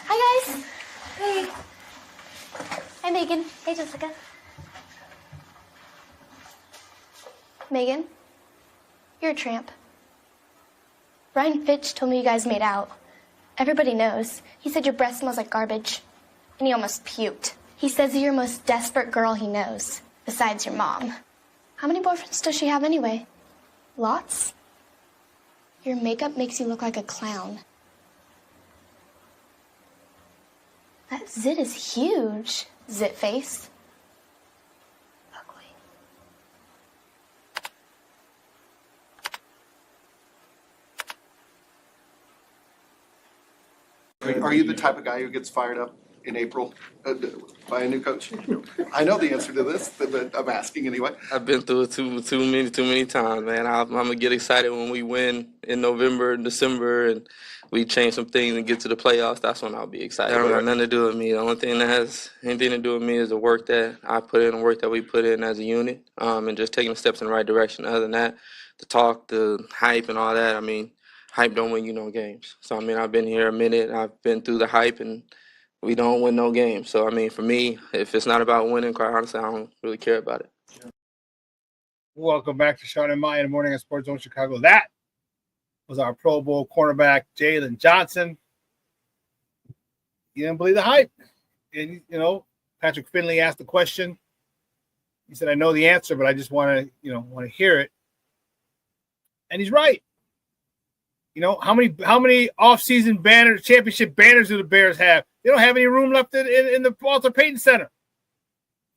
Hi, guys. Hey. Hi, Megan. Hey, Jessica. Megan, you're a tramp. Brian Fitch told me you guys made out. Everybody knows. He said your breath smells like garbage. And he almost puked. He says you're the most desperate girl he knows, besides your mom. How many boyfriends does she have anyway? Lots? Your makeup makes you look like a clown. That zit is huge, zit face. Are you the type of guy who gets fired up in April by a new coach? I know the answer to this, but I'm asking anyway. I've been through it too many times, man. I'm gonna get excited when we win in November and December, and we change some things and get to the playoffs. That's when I'll be excited. It don't got nothing to do with me. The only thing that has anything to do with me is the work that I put in, the work that we put in as a unit, and just taking the steps in the right direction. Other than that, the talk, the hype, and all that. I mean, hype don't win you no games. So I mean, I've been here a minute. I've been through the hype, and we don't win no games. So I mean, for me, if it's not about winning, quite honestly, I don't really care about it. Welcome back to Shawn and Maya in the morning on Sports Zone Chicago. That was our Pro Bowl cornerback, Jalen Johnson. You didn't believe the hype. And, you know, Patrick Finley asked the question. He said, I know the answer, but I just want to hear it. And he's right. You know, how many off-season banners, championship banners do the Bears have? They don't have any room left in the Walter Payton Center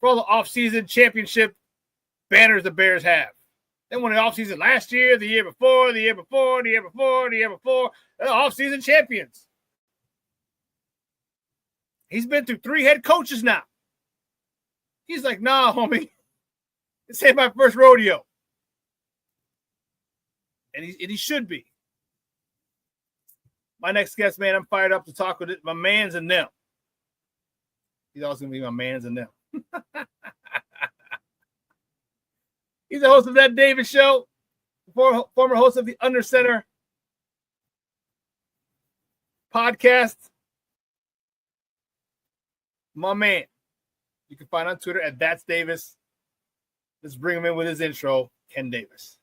for all the off-season championship banners the Bears have. Then won the offseason last year, the year before, they're off-season champions. He's been through 3 head coaches now. He's like, nah, homie. This ain't my first rodeo. And he should be. My next guest, man, I'm fired up to talk with my mans and them. He's also going to be my mans and them. He's the host of That Davis Show, former host of the Under Center podcast. My man. You can find on Twitter at That's Davis. Let's bring him in with his intro, Ken Davis.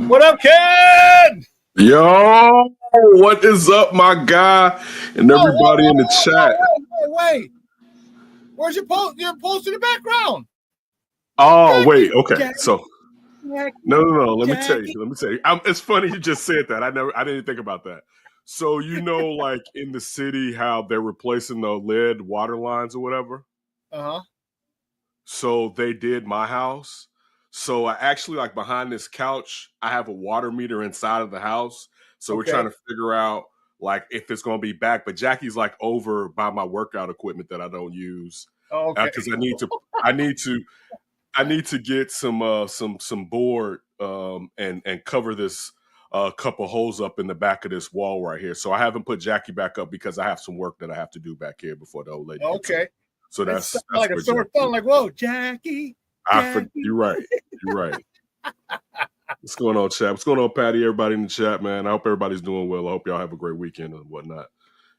What up, Ken? Yo, what is up, my guy, and everybody in the chat? Wait. Where's your post? Your post in the background. Oh, wait. Okay. So, no. Let me tell you. It's funny you just said that. I didn't think about that. So, you know, like in the city, how they're replacing the lead water lines or whatever. Uh-huh. So they did my house. So I actually, like, behind this couch, I have a water meter inside of the house. So we're trying to figure out, like, if it's going to be back. But Jackie's, like, over by my workout equipment that I don't use. Oh, okay. Because I need to get some board and cover this couple holes up in the back of this wall right here. So I haven't put Jackie back up because I have some work that I have to do back here before the old lady. Okay. So that's like a sore thumb. Like, whoa, Jackie. You're right. What's going on, chat? What's going on, Patty? Everybody in the chat, man. I hope everybody's doing well. I hope y'all have a great weekend and whatnot.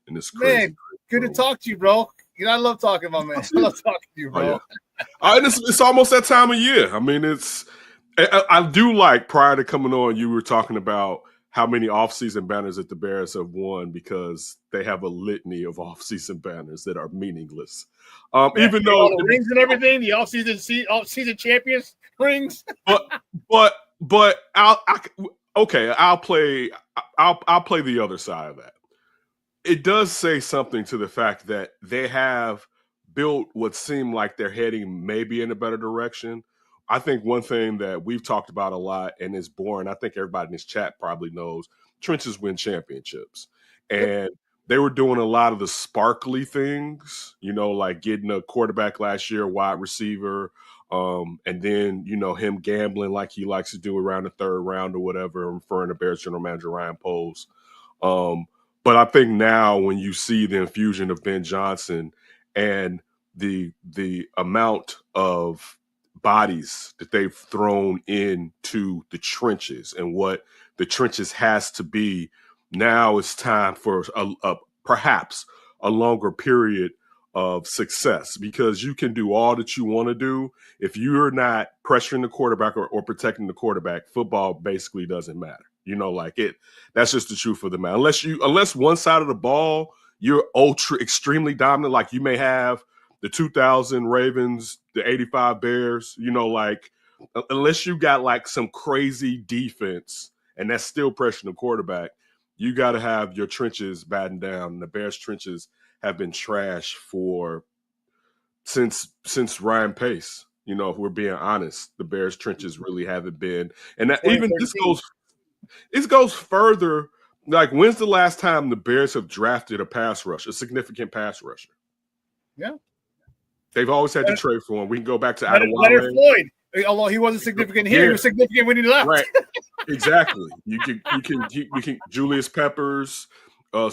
And this man, good to talk to you, bro. You know, I love talking about, man. I love talking to you, bro. And it's almost that time of year. I mean, I do like, prior to coming on, you were talking about how many off-season banners that the Bears have won because they have a litany of off-season banners that are meaningless. Even though all the rings and everything, the off-season champions rings. but I'll play the other side of that. It does say something to the fact that they have built what seemed like they're heading maybe in a better direction. I think one thing that we've talked about a lot and is boring, I think everybody in this chat probably knows, trenches win championships. And they were doing a lot of the sparkly things, like getting a quarterback last year, wide receiver, and then, him gambling like he likes to do around the third round or whatever, referring to Bears general manager Ryan Poles. But I think now when you see the infusion of Ben Johnson and the amount of bodies that they've thrown into the trenches and what the trenches has to be, now it's time for perhaps a longer period of success, because you can do all that you want to do. If you're not pressuring the quarterback or protecting the quarterback, football basically doesn't matter. That's just the truth of the matter. Unless one side of the ball, you're extremely dominant, like you may have the 2000 Ravens, the 85 Bears, unless you got like some crazy defense and that's still pressuring the quarterback, you got to have your trenches battened down. And the Bears trenches have been trash since Ryan Pace. If we're being honest, the Bears trenches really haven't been. And that even this goes further. Like, when's the last time the Bears have drafted a significant pass rusher? Yeah. They've always had to trade for him. We can go back to Leonard Floyd. Although he wasn't significant here, he was significant when he left. Right. Exactly. You can Julius Peppers,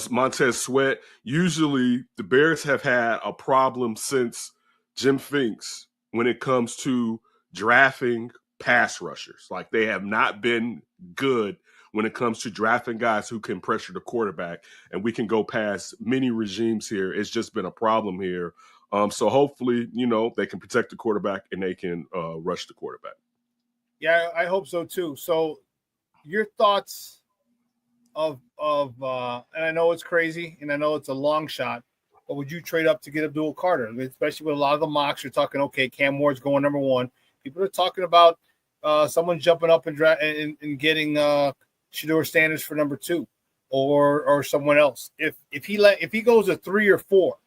Montez Sweat. Usually the Bears have had a problem since Jim Finks when it comes to drafting pass rushers. Like, they have not been good when it comes to drafting guys who can pressure the quarterback. And we can go past many regimes here. It's just been a problem here. So hopefully, they can protect the quarterback and they can rush the quarterback. Yeah, I hope so too. So your thoughts of and I know it's crazy and I know it's a long shot, but would you trade up to get Abdul Carter? Especially with a lot of the mocks, you're talking, okay, Cam Ward's going number one. People are talking about someone jumping up and getting Shedeur Sanders for number two, or someone else. If he goes a 3 or 4.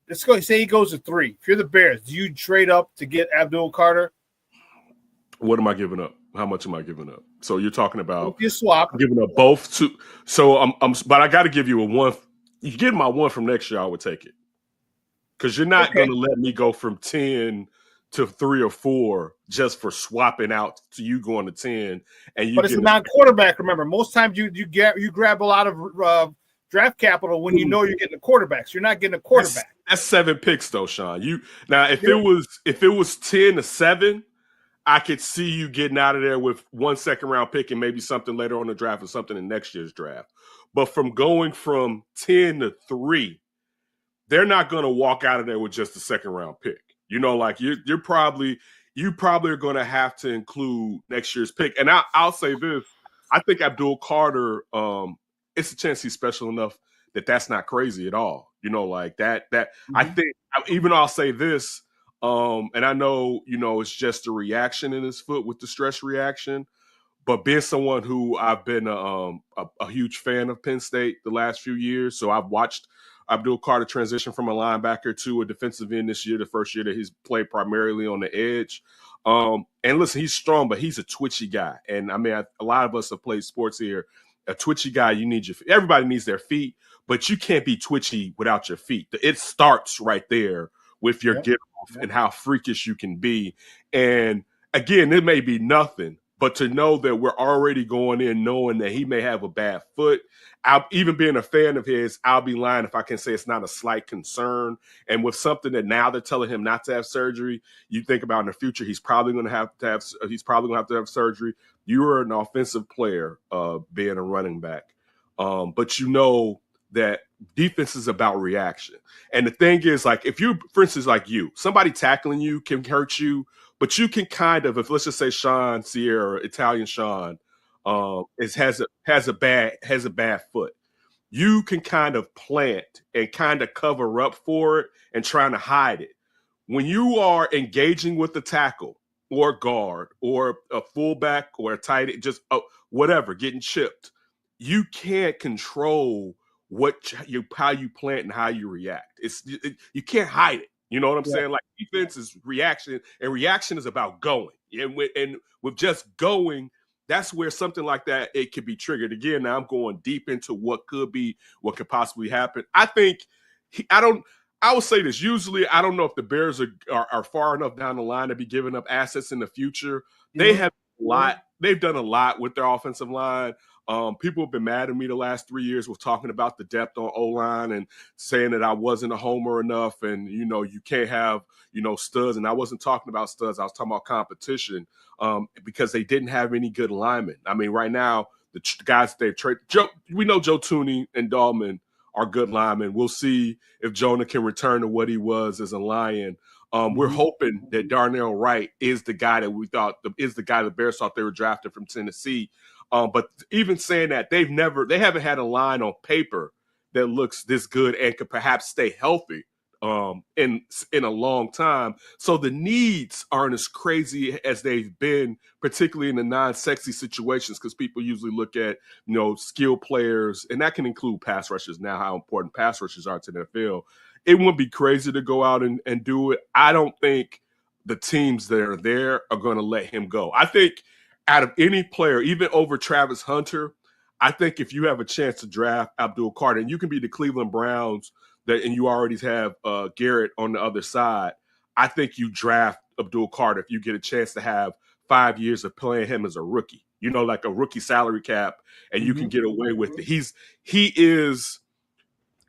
Let's go. Say he goes to 3. If you're the Bears, do you trade up to get Abdul Carter? What am I giving up? How much am I giving up? So you're talking about you swap, giving up both to. So but I got to give you a 1. You get my 1 from next year, I would take it, because you're not going to let me go from 10 to 3 or 4 just for swapping out to you going to 10. But it's a non-quarterback. Remember, most times you grab a lot of draft capital when you know you're getting a quarterback. So you're not getting a quarterback. That's 7 picks though, Shawn. If it was 10 to 7, I could see you getting out of there with 1 second-round pick and maybe something later on the draft or something in next year's draft. But from going from 10 to 3, they're not going to walk out of there with just a second-round pick. You're probably are going to have to include next year's pick. And I'll say this: I think Abdul Carter. It's a chance he's special enough that's not crazy at all. I think even I'll say this, and I know, it's just a reaction in his foot with the stress reaction, but being someone who I've been a huge fan of Penn State the last few years. So I've watched Abdul Carter transition from a linebacker to a defensive end this year, the first year that he's played primarily on the edge. And listen, he's strong, but he's a twitchy guy. And I mean, a lot of us have played sports here. A twitchy guy, everybody needs their feet, but you can't be twitchy without your feet. It starts right there with your get off and how freakish you can be. And again, it may be nothing, but to know that we're already going in knowing that he may have a bad foot, even being a fan of his, I'll be lying if I can say it's not a slight concern. And with something that now they're telling him not to have surgery, you think about in the future, he's probably going to have to have surgery. You are an offensive player, being a running back. But that defense is about reaction. And the thing is, like, if you, for instance, like somebody tackling you can hurt you, but you can kind of, if let's just say Shawn Sierra, Italian Shawn, has a bad foot, you can kind of plant and kind of cover up for it and trying to hide it. When you are engaging with the tackle or guard or a fullback or a tight end, just whatever, getting chipped, you can't control how you plant and how you react. You can't hide it. You know what I'm saying? Like, defense is reaction, and reaction is about going. And with just going, that's where something like that, it could be triggered. Again, now I'm going deep into what could possibly happen. I think I will say this. Usually, I don't know if the Bears are far enough down the line to be giving up assets in the future. They have a lot. They've done a lot with their offensive line. People have been mad at me the last 3 years with talking about the depth on O-line and saying that I wasn't a homer enough and, you can't have, studs. And I wasn't talking about studs. I was talking about competition because they didn't have any good linemen. I mean, right now, the guys they've traded, we know Joe Tooney and Dahlman are good linemen. We'll see if Jonah can return to what he was as a Lion. We're hoping that Darnell Wright is the guy that the Bears thought they were drafted from Tennessee. But even saying that, they haven't had a line on paper that looks this good and could perhaps stay healthy in a long time. So the needs aren't as crazy as they've been, particularly in the non-sexy situations, because people usually look at, skilled players, and that can include pass rushers now, how important pass rushers are to the NFL. It wouldn't be crazy to go out and do it. I don't think the teams that are there are going to let him go. I think out of any player, even over Travis Hunter, I think if you have a chance to draft Abdul Carter, and you can be the Cleveland Browns, and you already have Garrett on the other side, I think you draft Abdul Carter if you get a chance to have 5 years of playing him as a rookie, like a rookie salary cap, and you can get away with it.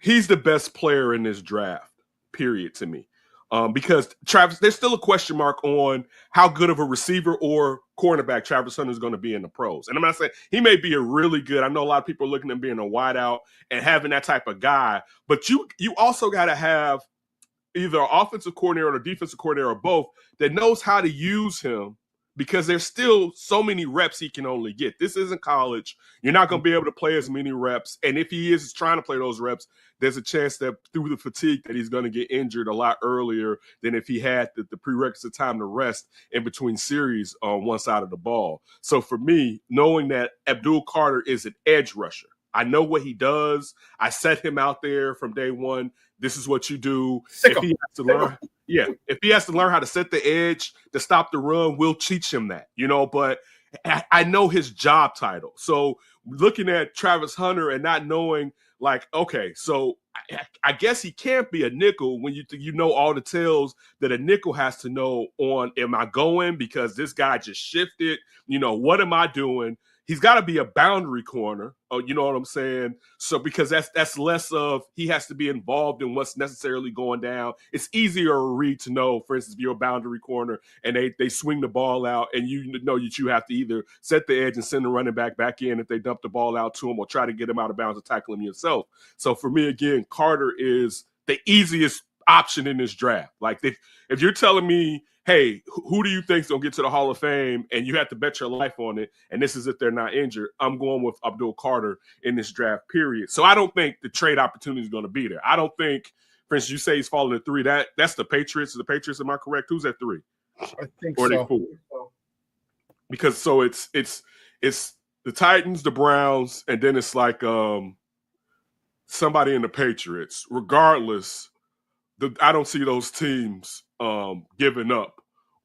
He's the best player in this draft, period, to me. Because Travis, there's still a question mark on how good of a receiver or cornerback Travis Hunter is going to be in the pros. And I'm not saying he may be a really good. I know a lot of people are looking at him being a wideout and having that type of guy, but you also got to have either an offensive coordinator or a defensive coordinator or both that knows how to use him, because there's still so many reps he can only get. This isn't college. You're not going to be able to play as many reps. And if he is trying to play those reps, there's a chance that through the fatigue that he's going to get injured a lot earlier than if he had the prerequisite time to rest in between series on one side of the ball. So for me, knowing that Abdul Carter is an edge rusher, I know what he does. I set him out there from day one. This is what you do. If he has to learn how to set the edge to stop the run, we'll teach him that, but I know his job title. So looking at Travis Hunter and not knowing, okay, so I guess he can't be a nickel when you know all the tells that a nickel has to know on, am I going because this guy just shifted? What am I doing? He's got to be a boundary corner. Oh, you know what I'm saying? So because that's less of he has to be involved in what's necessarily going down. It's easier to read to know, for instance, if you're a boundary corner and they swing the ball out and you know that you have to either set the edge and send the running back in if they dump the ball out to him, or try to get him out of bounds and tackle him yourself. So for me, again, Carter is the easiest option in this draft. Like if you're telling me, hey, who do you think's gonna get to the Hall of Fame, and you have to bet your life on it, and this is if they're not injured, I'm going with Abdul Carter in this draft, period. So I don't think the trade opportunity is going to be there. I don't think, for instance, you say he's falling to 3. That's the Patriots. The Patriots, am I correct? Who's at 3? I think or so. 4? Because so it's the Titans, the Browns, and then it's like somebody in the Patriots. Regardless, I don't see those teams giving up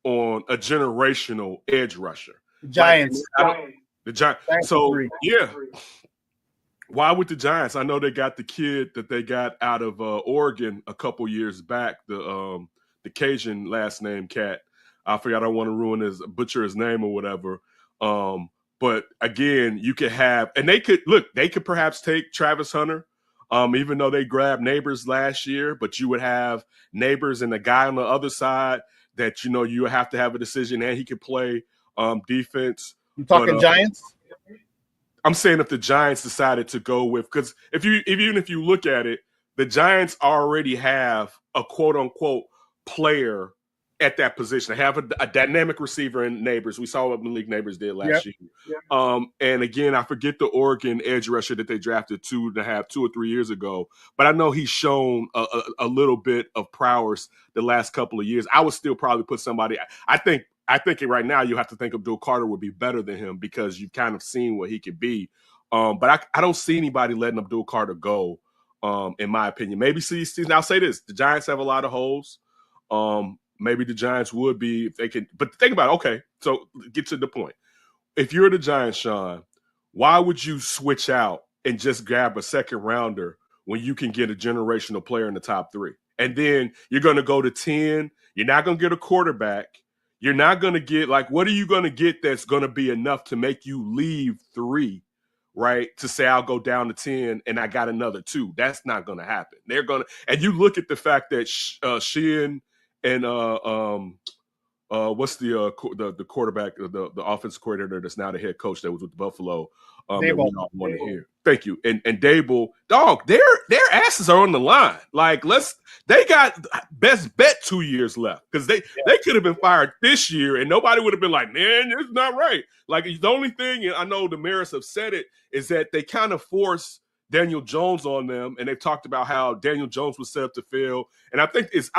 on a generational edge rusher. Giants. The Giants. So, yeah. Why with the Giants? I know they got the kid that they got out of Oregon a couple years back, the Cajun last name cat. I forgot, I don't want to butcher his name or whatever. But again, you could have, and they could perhaps take Travis Hunter, even though they grabbed Neighbors last year, but you would have Neighbors and the guy on the other side that, you have to have a decision, and he could play defense. You talking Giants? I'm saying if the Giants decided to go with, because even if you look at it, the Giants already have a quote unquote player at that position. They have a dynamic receiver in Neighbors. We saw what Malik Neighbors did last year. Yep. And again, I forget the Oregon edge rusher that they drafted 2 or 3 years ago, but I know he's shown a little bit of prowess the last couple of years. I would still probably put somebody. I think right now you have to think Abdul Carter would be better than him because you've kind of seen what he could be. But I don't see anybody letting Abdul Carter go, in my opinion. Maybe I'll say this. The Giants have a lot of holes. Maybe the Giants would be if they could. But think about it. Okay, so get to the point. if you're the Giants, Shawn, why would you switch out and just grab a second rounder when you can get a generational player in the top 3? And then you're going to go to 10. You're not going to get a quarterback. You're not going to get, like, what are you going to get that's going to be enough to make you leave 3, right? To say I'll go down to 10 and I got another 2. That's not going to happen. They're going to, and you look at the fact that Shawn and what's the quarterback, the offensive coordinator that's now the head coach that was with Buffalo, that we all want to hear. Thank you. And Dable, dog, their asses are on the line. Like, they got best bet 2 years left because they could have been fired this year and nobody would have been like, man, it's not right. Like, the only thing, and I know the Mariners have said it, is that they kind of force Daniel Jones on them, and they've talked about how Daniel Jones was set up to fail. And I think his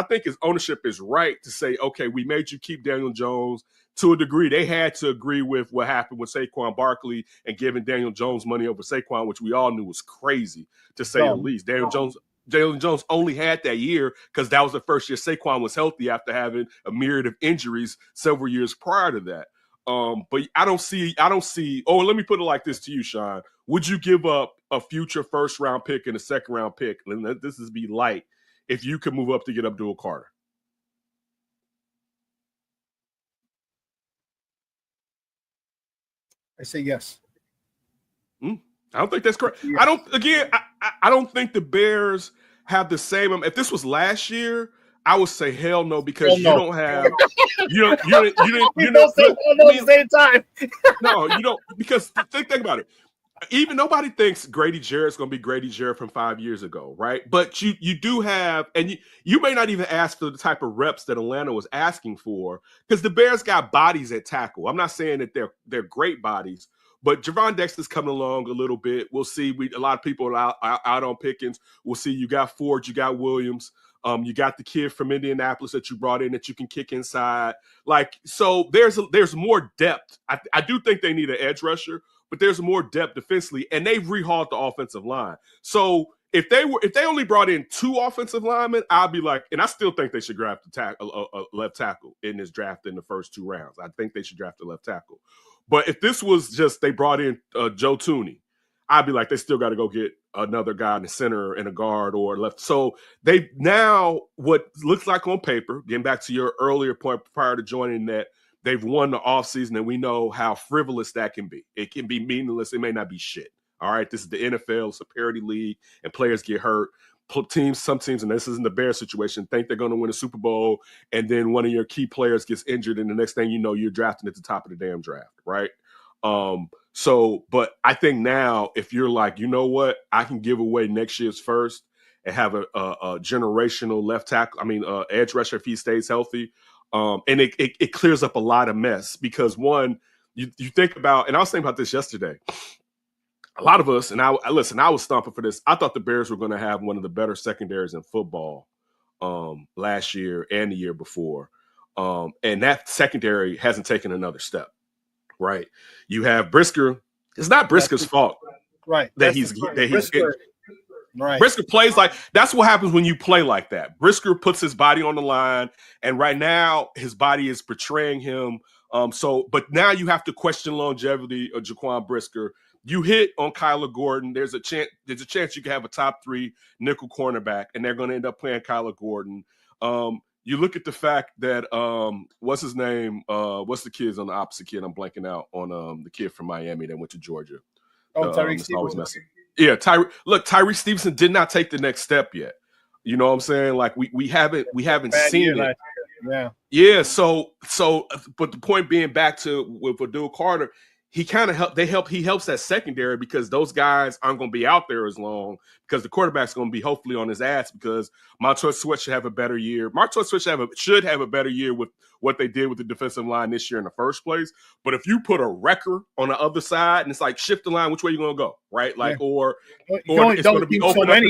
ownership is right to say, okay, we made you keep Daniel Jones. To a degree, they had to agree with what happened with Saquon Barkley and giving Daniel Jones money over Saquon, which we all knew was crazy, to say the least. Daniel Jones only had that year because that was the first year Saquon was healthy after having a myriad of injuries several years prior to that. But I don't see. Oh, let me put it like this to you, Shawn. Would you give up a future first-round pick and a second-round pick? And this is be light if you could move up to get Abdul Carter. I say yes. I don't think that's correct. I don't think the Bears have the same. If this was last year, I would say hell no, because you don't have you didn't say hell no at the same time. No, you don't, because think about it. Even nobody thinks Grady Jarrett's going to be Grady Jarrett from 5 years ago, right? But you do have, and you may not even ask for the type of reps that Atlanta was asking for, because the Bears got bodies at tackle. I'm not saying that they're great bodies, but Gervon coming along a little bit. We'll see. A lot of people are out on Pickens. We'll see. You got Ford, you got Williams. You got the kid from Indianapolis that you brought in that you can kick inside. Like, so there's more depth. I do think they need an edge rusher, but there's more depth defensively, and they've rehauled the offensive line. So if they only brought in 2 offensive linemen, I'll be like, and I still think they should draft a left tackle in this draft in the first 2 rounds. I think they should draft a left tackle. But if this was just they brought in Joe Thuney, I'd be like, they still got to go get another guy in the center and a guard or left. So they now, what looks like on paper, getting back to your earlier point prior to joining, that they've won the offseason, and we know how frivolous that can be. It can be meaningless. It may not be shit. All right, this is the NFL. It's a parity league, and players get hurt. Some teams, and this isn't the Bears situation, think they're going to win a Super Bowl, and then one of your key players gets injured, and the next thing you know, you're drafting at the top of the damn draft, right? But I think now, if you're like, you know what, I can give away next year's first and have a generational left tackle, edge rusher if he stays healthy, and it clears up a lot of mess, because one, you think about, and I was thinking about this yesterday, a lot of us, and I was stomping for this, I thought the Bears were going to have one of the better secondaries in football last year and the year before, and that secondary hasn't taken another step. Right, you have Brisker. It's not Brisker's fault, right? Right. Brisker plays like, that's what happens when you play like that. Brisker puts his body on the line, and right now his body is betraying him. But now you have to question longevity of Jaquan Brisker. You hit on Kyler Gordon. There's a chance you can have a top 3 nickel cornerback, and they're going to end up playing Kyler Gordon. You look at the fact that what's his name? What's the kid's on the opposite kid? I'm blanking out on the kid from Miami that went to Georgia. Tyreek Stevenson. Yeah, Tyreek Stevenson did not take the next step yet. You know what I'm saying? Like we haven't seen it. Yeah. So, but the point being, back to with Abdul Carter, he kind of he helps that secondary, because those guys aren't going to be out there as long, because the quarterback's going to be hopefully on his ass, because Montez Sweat should have a better year. Montez Sweat should have a better year with what they did with the defensive line this year in the first place. But if you put a wrecker on the other side, and it's like, shift the line, which way you going to go, right? Like, or it's going to be open up.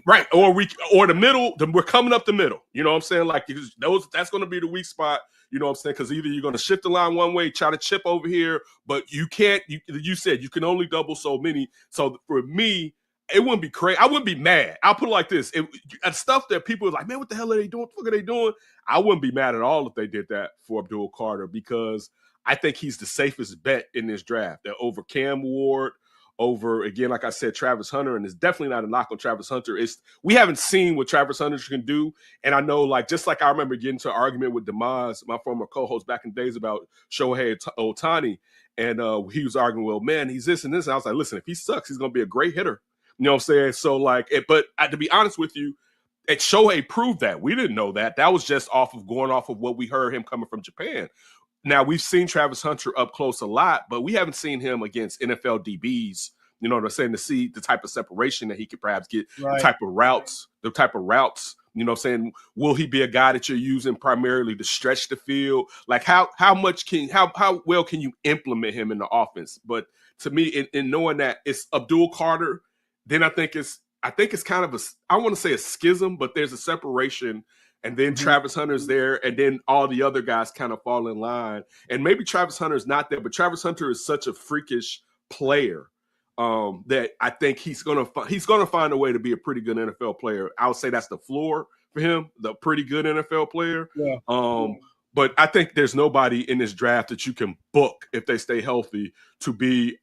Right, or the middle. We're coming up the middle. You know what I'm saying? Like, that's going to be the weak spot. You know what I'm saying? Because either you're going to shift the line one way, try to chip over here, but you can't. You said you can only double so many. So for me, it wouldn't be crazy. I wouldn't be mad. I'll put it like this: stuff that people are like, man, what the hell are they doing? What the fuck are they doing? I wouldn't be mad at all if they did that for Abdul Carter, because I think he's the safest bet in this draft. They're over Cam Ward, over, again, like I said, Travis Hunter, and it's definitely not a knock on Travis Hunter. We haven't seen what Travis Hunter can do, and I know, like, just like I remember getting into an argument with Demaz, my former co-host back in the days, about Shohei Ohtani, and he was arguing, well, man, he's this and this, and I was like, listen, if he sucks, he's going to be a great hitter. You know what I'm saying? So, like, but to be honest with you, Shohei proved that. We didn't know that. That was just going off of what we heard him coming from Japan. Now, we've seen Travis Hunter up close a lot, but we haven't seen him against NFL DBs, you know what I'm saying, to see the type of separation that he could perhaps get, the type of routes, you know what I'm saying? Will he be a guy that you're using primarily to stretch the field? Like, how well can you implement him in the offense? But to me, in knowing that it's Abdul Carter, then I think it's kind of I want to say a schism, but there's a separation. And then Travis Hunter's there, and then all the other guys kind of fall in line. And maybe Travis Hunter's not there, but Travis Hunter is such a freakish player that I think he's gonna find a way to be a pretty good NFL player. I would say that's the floor for him, the pretty good NFL player. Yeah. But I think there's nobody in this draft that you can book if they stay healthy to be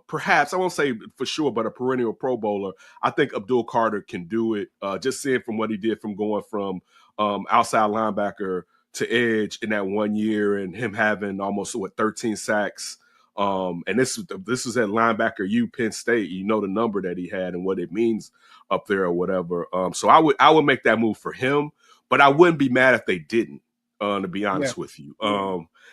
perhaps, I won't say for sure, but a perennial Pro Bowler. I think Abdul Carter can do it. Just seeing from what he did from going from outside linebacker to edge in that 1 year, and him having almost 13 sacks. And this is at linebacker Penn State. You know the number that he had and what it means up there or whatever. So I would make that move for him, but I wouldn't be mad if they didn't. To be honest with you,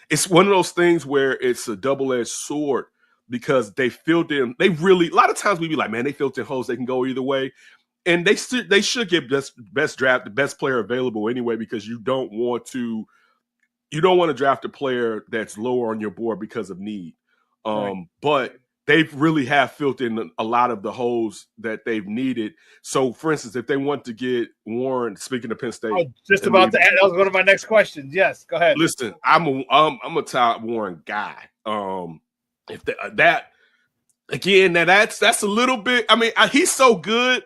it's one of those things where it's a double-edged sword, because they filled in. They really, a lot of times we be like, man, they filled in holes. They can go either way. And they should get best draft, the best player available anyway, because you don't want to draft a player that's lower on your board because of need. But they really have filled in a lot of the holes that they've needed. So, for instance, if they want to get Warren, speaking of Penn State, just about to add, that was one of my next questions. Yes, go ahead. Listen, I'm a Todd Warren guy. If that's a little bit. I mean, he's so good.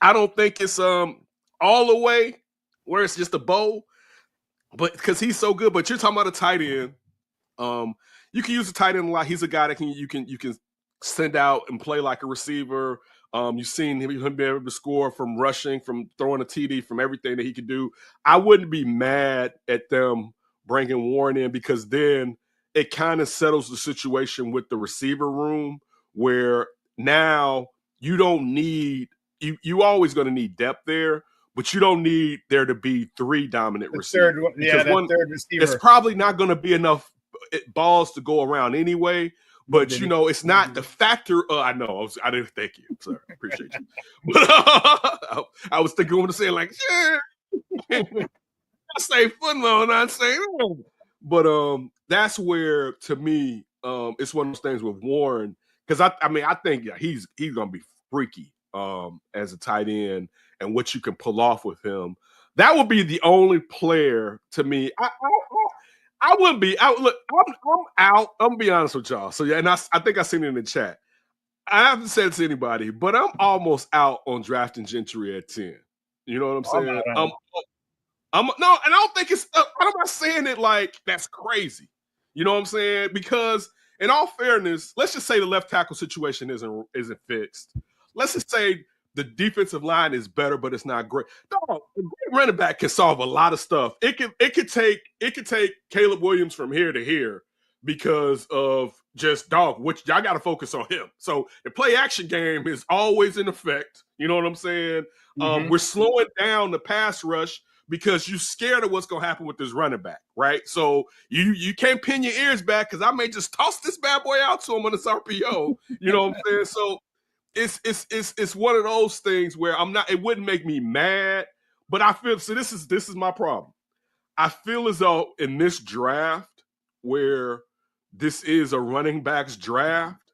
I don't think it's all the way where it's just a bow, but because he's so good. But you're talking about a tight end. You can use a tight end a lot. He's a guy that you can send out and play like a receiver. You've seen him be able to score from rushing, from throwing a TD, from everything that he could do. I wouldn't be mad at them bringing Warren in, because then it kind of settles the situation with the receiver room, where now you don't need you always going to need depth there, but you don't need there to be three dominant receivers. Third receiver. It's probably not going to be enough balls to go around anyway. But, you know, it's not the factor. I know. I didn't thank you, sir. I appreciate you. But I was thinking, want to say, like, yeah. I say football, not saying. But that's where, to me, it's one of those things with Warren. Because, I think he's going to be freaky as a tight end, and what you can pull off with him. That would be the only player, to me. I wouldn't be out. Look, I'm out. I'm gonna be honest with y'all. So yeah, and I think I seen it in the chat. I haven't said it to anybody, but I'm almost out on drafting Gentry at 10. You know what I'm saying? I'm no, and I don't think it's. I'm not saying it like that's crazy. You know what I'm saying? Because in all fairness, let's just say the left tackle situation isn't fixed. Let's just say the defensive line is better, but it's not great. Dog, a great running back can solve a lot of stuff. It could take Caleb Williams from here to here because of just which y'all got to focus on him. So the play action game is always in effect. You know what I'm saying? We're slowing down the pass rush because you're scared of what's going to happen with this running back, right? So you can't pin your ears back, because I may just toss this bad boy out to him on this RPO. You know what I'm saying? So it's one of those things where it wouldn't make me mad, but I feel, so this is my problem. I feel as though in this draft, where this is a running backs draft,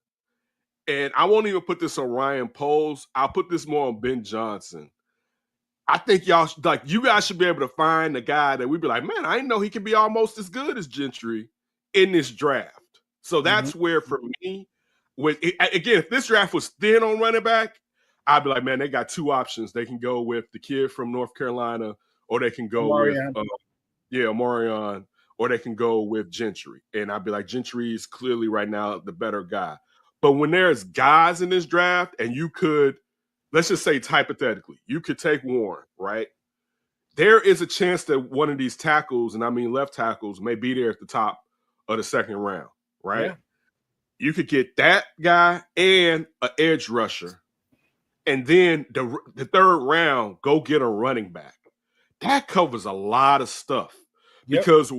and I won't even put this on Ryan Poles, I'll put this more on Ben Johnson. I think you guys should be able to find a guy that we'd be like, man, I didn't know he could be almost as good as Gentry in this draft. So that's where, for me, again, if this draft was thin on running back, I'd be like, man, they got two options. They can go with the kid from North Carolina, or they can go with Omarion, or they can go with Gentry. And I'd be like, Gentry is clearly right now the better guy. But when there's guys in this draft and you could, let's just say hypothetically, you could take Warren, right? There is a chance that one of these tackles, and I mean left tackles, may be there at the top of the second round, right? Yeah. You could get that guy and an edge rusher. And then the third round, go get a running back. That covers a lot of stuff. Because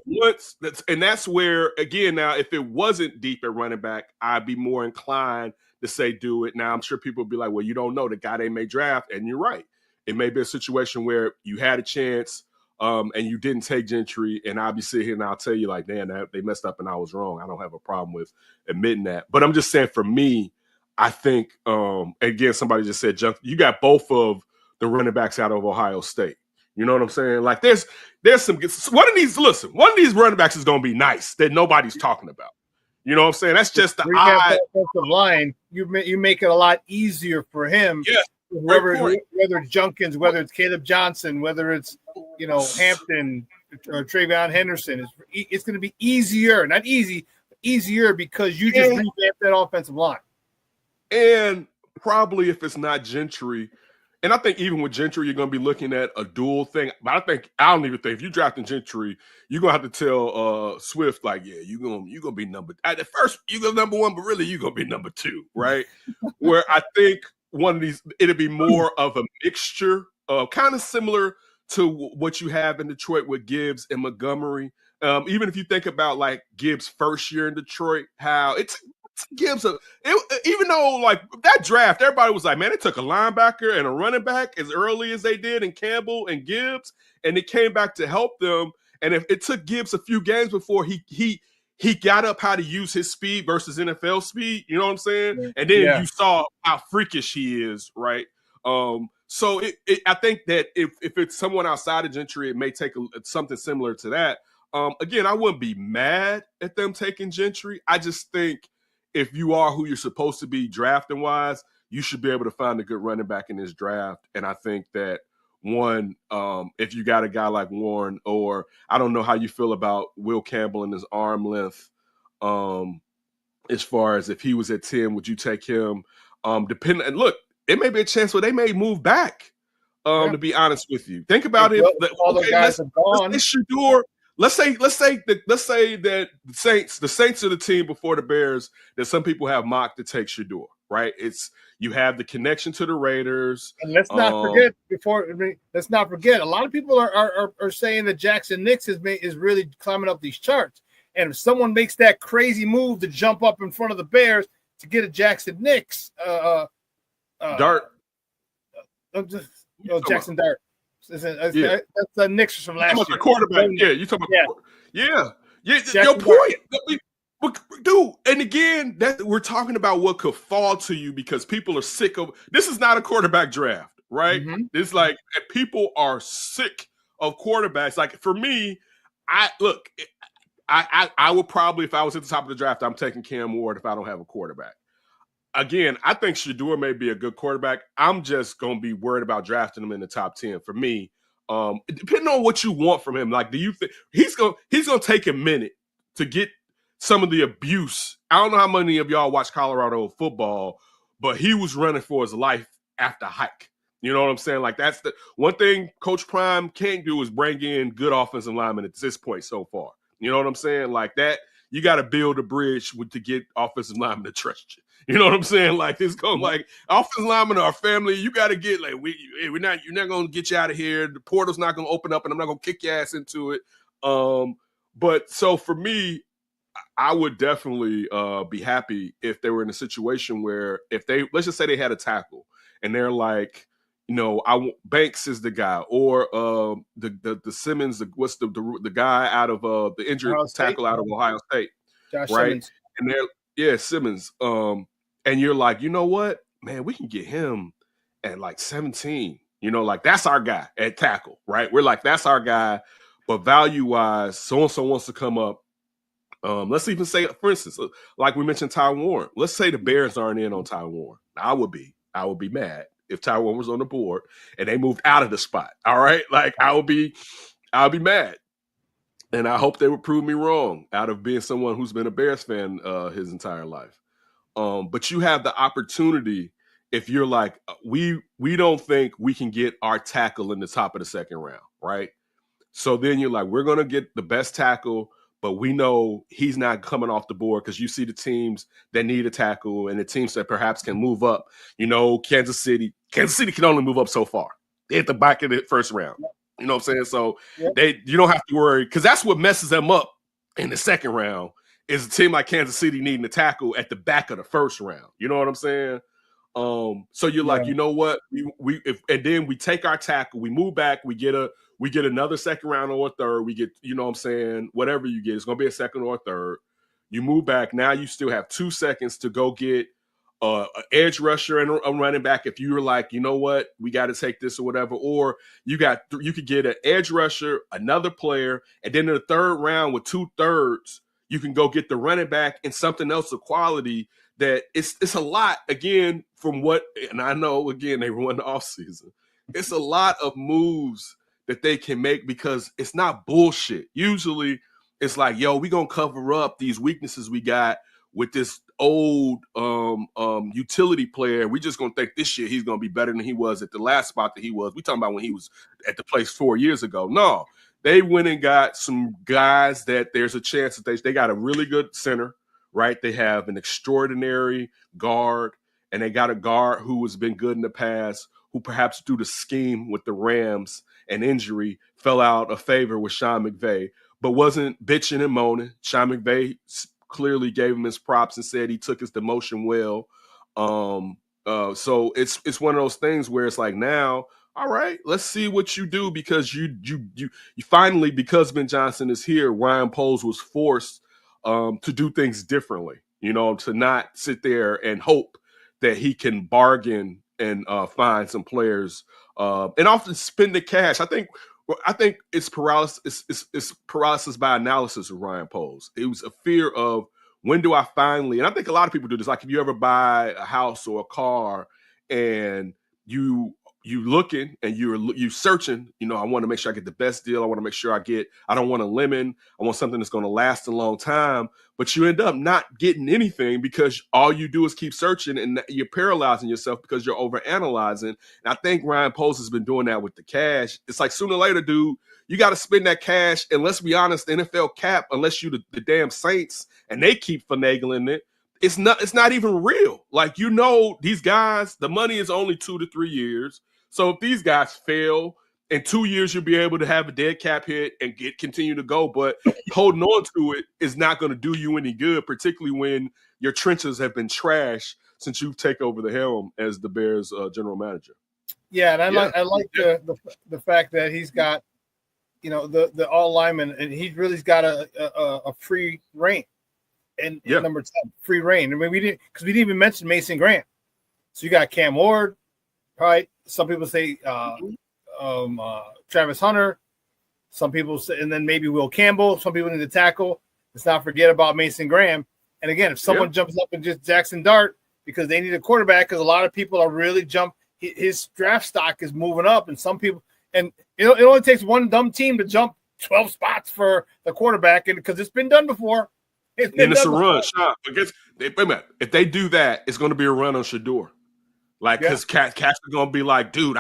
that's where, again, now, if it wasn't deep at running back, I'd be more inclined to say do it. Now, I'm sure people would be like, well, you don't know the guy they may draft. And you're right. It may be a situation where you had a chance and you didn't take Gentry. And I'll be sitting here and I'll tell you like, damn, they messed up and I was wrong. I don't have a problem with admitting that. But I'm just saying for me, I think, again, somebody just said, you got both of the running backs out of Ohio State. You know what I'm saying? Like there's some one of these running backs is going to be nice that nobody's talking about. You know what I'm saying? That's just the odd offensive line. You make it a lot easier for him. Yeah. Whether it's Junkins, whether it's Caleb Johnson, whether it's Hampton or Travion Henderson, it's going to be easier. Not easy, but easier because you just revamped that offensive line. And probably if it's not Gentry. And I think even with Gentry, you're going to be looking at a dual thing. But I don't even think if you're drafting Gentry, you're going to have to tell Swift, like, yeah, you're going to be at first, you're going to number one, but really you're going to be number two, right? Where I think one of these, it'll be more of a mixture of kind of similar to what you have in Detroit with Gibbs and Montgomery. Even if you think about like Gibbs' first year in Detroit, how it's Gibbs, even though like that draft, everybody was like, man, it took a linebacker and a running back as early as they did in Campbell and Gibbs, and it came back to help them. And if it took Gibbs a few games before he got up how to use his speed versus NFL speed, you know what I'm saying? Yeah. And then you saw how freakish he is, right? So I think that if it's someone outside of Gentry, it may take something similar to that. Again, I wouldn't be mad at them taking Gentry. I just think if you are who you're supposed to be drafting wise, you should be able to find a good running back in this draft. And I think that if you got a guy like Warren, or I don't know how you feel about Will Campbell and his arm length, as far as if he was at 10, would you take him? And look, it may be a chance where they may move back. To be honest with you, think about it. All the guys have gone. Let's say that the Saints are the team before the Bears that some people have mocked to take Shedeur, right? You have the connection to the Raiders. And let's not forget a lot of people are saying that Jackson Nix is really climbing up these charts. And if someone makes that crazy move to jump up in front of the Bears to get a Jackson Nix, Dart. Jackson Dart. That's the Knicks from last year. The quarterback. Yeah, you talking about yeah. Your point. Dude, and again, that we're talking about what could fall to you because people are sick of this is not a quarterback draft, right? Mm-hmm. It's like people are sick of quarterbacks. Like for me, I would probably, if I was at the top of the draft, I'm taking Cam Ward if I don't have a quarterback. Again, I think Shedeur may be a good quarterback. I'm just going to be worried about drafting him in the top 10 for me. Depending on what you want from him, like, do you think he's going to take a minute to get some of the abuse? I don't know how many of y'all watch Colorado football, but he was running for his life after Hike. You know what I'm saying? Like, that's the one thing Coach Prime can't do is bring in good offensive linemen at this point so far. You know what I'm saying? Like that, you got to build a bridge to get offensive linemen to trust you. You know what I'm saying? Like it's going like offensive linemen are family. You got to get like you're not going to get you out of here. The portal's not going to open up, and I'm not going to kick your ass into it. But so for me, I would definitely be happy if they were in a situation where let's just say they had a tackle and they're like, Banks is the guy, or the Simmons, the guy out of the injured tackle out of Ohio State, Josh right? Simmons. And they're Simmons. And you're like, you know what, man, we can get him at like 17. Like that's our guy at tackle, right? We're like, that's our guy, but value-wise, so-and-so wants to come up. Let's even say, for instance, like we mentioned, Ty Warren. Let's say the Bears aren't in on Ty Warren. I would be mad if Ty Warren was on the board and they moved out of the spot. All right, like I'll be mad. And I hope they would prove me wrong out of being someone who's been a Bears fan his entire life. But you have the opportunity if you're like, we don't think we can get our tackle in the top of the second round, right? So then you're like, we're going to get the best tackle, but we know he's not coming off the board because you see the teams that need a tackle and the teams that perhaps can move up. Kansas City can only move up so far. They're at the back of the first round. You know what I'm saying? So you don't have to worry because that's what messes them up in the second round is a team like Kansas City needing a tackle at the back of the first round. You know what I'm saying? So you're like, you know what? And then we take our tackle, we move back, we get another second round or a third. We get, you know what I'm saying? Whatever you get, it's gonna be a second or a third. You move back. Now you still have 2 seconds to go get an edge rusher and a running back. If you were like, you know what, we got to take this or whatever, or you could get an edge rusher, another player, and then in the third round with 2/3, you can go get the running back and something else of quality. That it's a lot again from what, and I know again they run the offseason. It's a lot of moves that they can make because it's not bullshit. Usually it's like, yo, we gonna cover up these weaknesses we got with this old utility player. We just gonna think this year he's gonna be better than he was at the last spot that he was. We talking about when he was at the place 4 years ago. No, they went and got some guys that there's a chance that they got a really good center. Right, they have an extraordinary guard, and they got a guard who has been good in the past, who perhaps due to scheme with the Rams and injury fell out of favor with Sean McVay, but wasn't bitching and moaning. Sean McVay clearly gave him his props and said he took his demotion well. So it's one of those things where it's like now, all right, let's see what you do because you finally, because Ben Johnson is here, Ryan Poles was forced to do things differently, to not sit there and hope that he can bargain and find some players and often spend the cash. I think it's paralysis. It's paralysis by analysis with Ryan Poles. It was a fear of when do I finally, and I think a lot of people do this. Like if you ever buy a house or a car and you looking and you searching, I want to make sure I get the best deal. I want to make sure I don't want a lemon. I want something that's going to last a long time, but you end up not getting anything because all you do is keep searching and you're paralyzing yourself because you're overanalyzing. And I think Ryan Poles has been doing that with the cash. It's like sooner or later, dude, you got to spend that cash. And let's be honest, the NFL cap, unless you the damn Saints and they keep finagling it, it's not even real. Like, these guys, the money is only 2 to 3 years. So if these guys fail, in 2 years, you'll be able to have a dead cap hit and continue to go. But holding on to it is not going to do you any good, particularly when your trenches have been trashed since you've taken over the helm as the Bears general manager. Yeah, and I like the fact that he's got, the all linemen, and he really's got a free reign. And number 10, free reign. I mean, we didn't even mention Mason Graham. So you got Cam Ward, right? Some people say Travis Hunter. Some people say, and then maybe Will Campbell. Some people need to tackle. Let's not forget about Mason Graham. And again, if someone jumps up and just Jackson Dart because they need a quarterback, because a lot of people are really his draft stock is moving up, and some people, and it only takes one dumb team to jump 12 spots for the quarterback, and because it's been done before. It's a run, Shawn. Wait a minute. If they do that, it's going to be a run on Shador. Like, because Cash is going to be like, dude,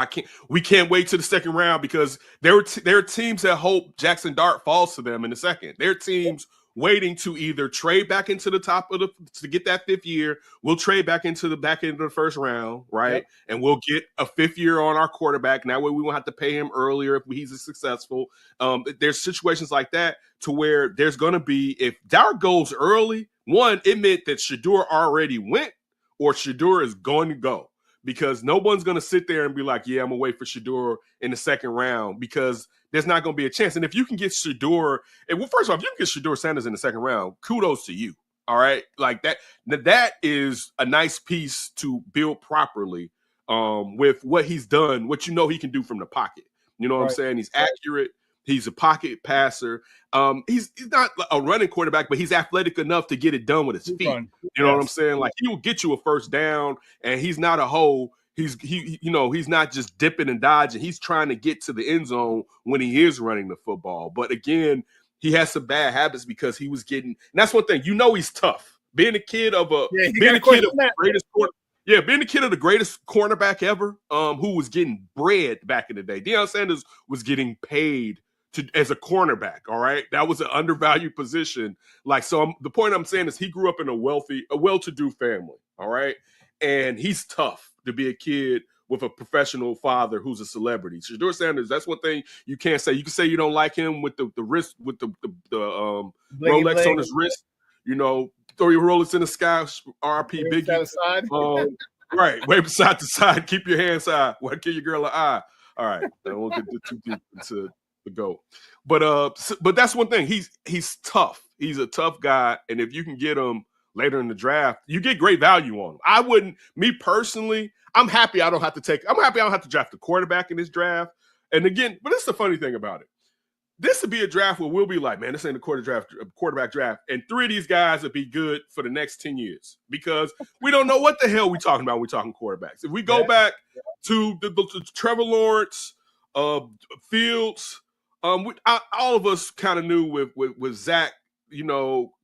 we can't wait to the second round because there are teams that hope Jackson Dart falls to them in the second. There are teams waiting to either trade back into the top of to get that 5th year. We'll trade back into the back end of the first round, right? Yep. And we'll get a 5th year on our quarterback. And that way we won't have to pay him earlier if he's successful. There's situations like that to where there's going to be, if Dart goes early, one, it meant that Shador already went or Shador is going to go. Because no one's going to sit there and be like, yeah, I'm going to wait for Shador in the second round because there's not going to be a chance. And if you can get Shador, first off, if you can get Shador Sanders in the second round, kudos to you. All right. Like that is a nice piece to build properly with what he's done, what he can do from the pocket. You know what I'm saying? He's accurate. He's a pocket passer. He's not a running quarterback, but he's athletic enough to get it done with his feet. You know what I'm saying? Like, he will get you a first down, and he's not a hoe. He's not just dipping and dodging. He's trying to get to the end zone when he is running the football. But again, he has some bad habits because he was getting. And that's one thing. He's tough. Being a kid of the greatest cornerback ever, who was getting bread back in the day. Deion Sanders was getting paid as a cornerback. All right, that was an undervalued position. The point I'm saying is he grew up in a well-to-do family. All right, and he's tough to be a kid with a professional father who's a celebrity. Shedeur Sanders, that's one thing you can't say. You can say you don't like him with the wrist, with the Rolex on his wrist. Throw your Rolex in the sky, RP Biggie. Right, wave side to side. Keep your hands high. Give your girl an eye. All right, I won't get too deep into the GOAT. But that's one thing. He's tough. He's a tough guy, and if you can get him later in the draft, you get great value on him. Me personally, I'm happy I don't have to draft a quarterback in this draft. And again, but this is the funny thing about it. This would be a draft where we'll be like, man, this ain't a quarterback draft. And 3 of these guys would be good for the next 10 years because we don't know what the hell we're talking about when we're talking quarterbacks. If we go back to the Trevor Lawrence, Fields, all of us kind of knew with Zach,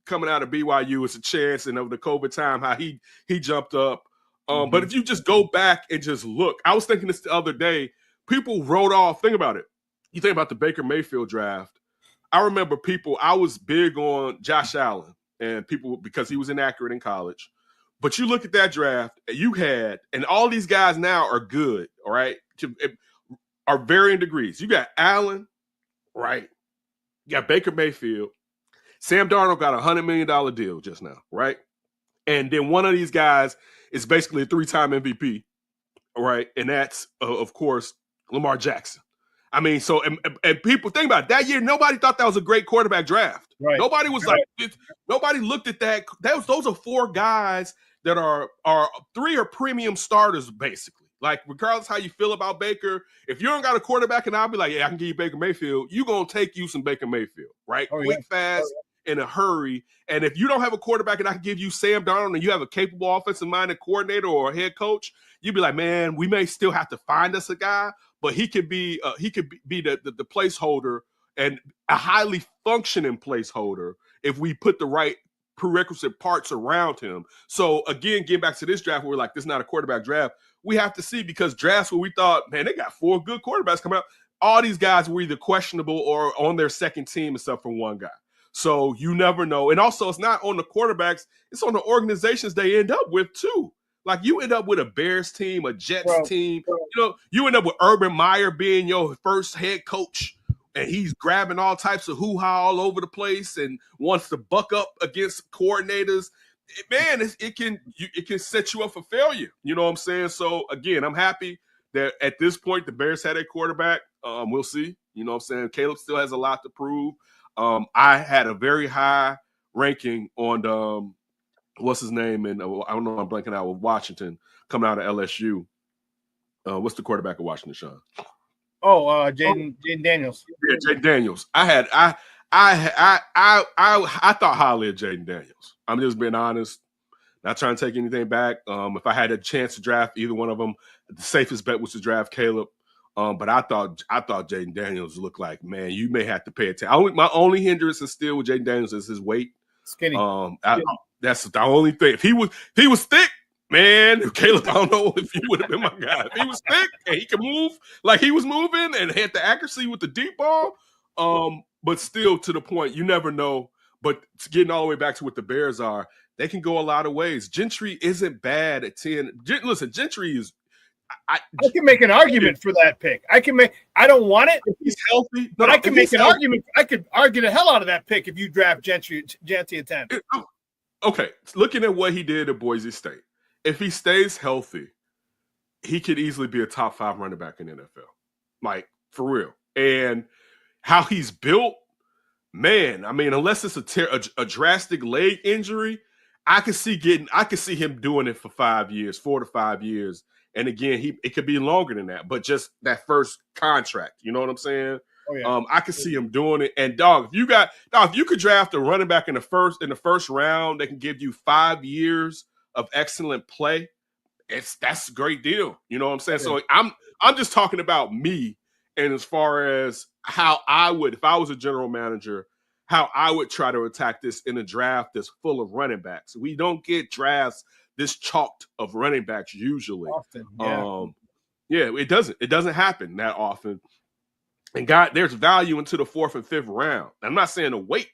coming out of BYU, it's a chance, and over the COVID time, how he jumped up. But if you just go back and just look, I was thinking this the other day, people wrote off, think about it. You think about the Baker Mayfield draft. I remember I was big on Josh Allen and people because he was inaccurate in college. But you look at that draft and all these guys now are good, all right, are varying degrees. You got Allen, right? You got Baker Mayfield. Sam Darnold got a $100 million deal just now, right? And then one of these guys is basically a 3-time MVP, all right? And that's, of course, Lamar Jackson. I mean, so and people think about it. That year, nobody thought that was a great quarterback draft. Right. Nobody was nobody looked at that. Those are 4 guys that are 3 are premium starters, basically. Like, regardless how you feel about Baker, if you don't got a quarterback, and I'll be like, yeah, I can give you Baker Mayfield, you're going to take you some Baker Mayfield, right? Quick, fast, in a hurry. And if you don't have a quarterback and I can give you Sam Darnold and you have a capable offensive-minded coordinator or a head coach, you'd be like, man, we may still have to find us a guy, but he could be the placeholder and a highly functioning placeholder if we put the right prerequisite parts around him. So again, getting back to this draft, where we're like, this is not a quarterback draft. We have to see, because drafts where we thought, man, they got 4 good quarterbacks coming out. All these guys were either questionable or on their second team except for one guy. So you never know. And also, it's not on the quarterbacks, it's on the organizations they end up with too. Like, you end up with a Bears team, a Jets team. You end up with Urban Meyer being your first head coach, and he's grabbing all types of hoo-ha all over the place and wants to buck up against coordinators. Man, it can set you up for failure. You know what I'm saying? So again, I'm happy that at this point the Bears had a quarterback. We'll see. You know what I'm saying? Caleb still has a lot to prove. I had a very high ranking on what's his name? And I don't know, I'm blanking out, with Washington coming out of LSU. What's the quarterback of Washington, Shawn? Jaden Daniels. Yeah, Jaden Daniels. I thought highly of Jaden Daniels. I'm just being honest. Not trying to take anything back. If I had a chance to draft either one of them, the safest bet was to draft Caleb. But I thought Jaden Daniels looked like, man, you may have to pay attention. My only hindrance is still with Jaden Daniels is his weight. Skinny. That's the only thing. If he was thick, man, Caleb, I don't know if he would have been my guy. If he was thick and he could move like he was moving and had the accuracy with the deep ball, but still, to the point, you never know. But getting all the way back to what the Bears are, they can go a lot of ways. Gentry isn't bad at 10. Listen, Gentry is. I can make an argument for that pick. I don't want it. If he's healthy, but I can make an argument. I could argue the hell out of that pick if you draft Gentry at 10. Okay, looking at what he did at Boise State, if he stays healthy, he could easily be a top 5 running back in the NFL. Like, for real. And how he's built, man, I mean, unless it's a drastic leg injury, I could see him doing it for 5 years, 4 to 5 years. And again, it could be longer than that, but just that first contract, you know what I'm saying? Oh, yeah. I could see him doing it. And if you could draft a running back in the first round, they can give you 5 years of excellent play. That's a great deal. You know what I'm saying? Yeah. So I'm just talking about me, and as far as how I would, if I was a general manager, how I would try to attack this in a draft that's full of running backs. We don't get drafts this chalked of running backs usually. Often, it doesn't happen that often. And God, there's value into the 4th and 5th round. I'm not saying to wait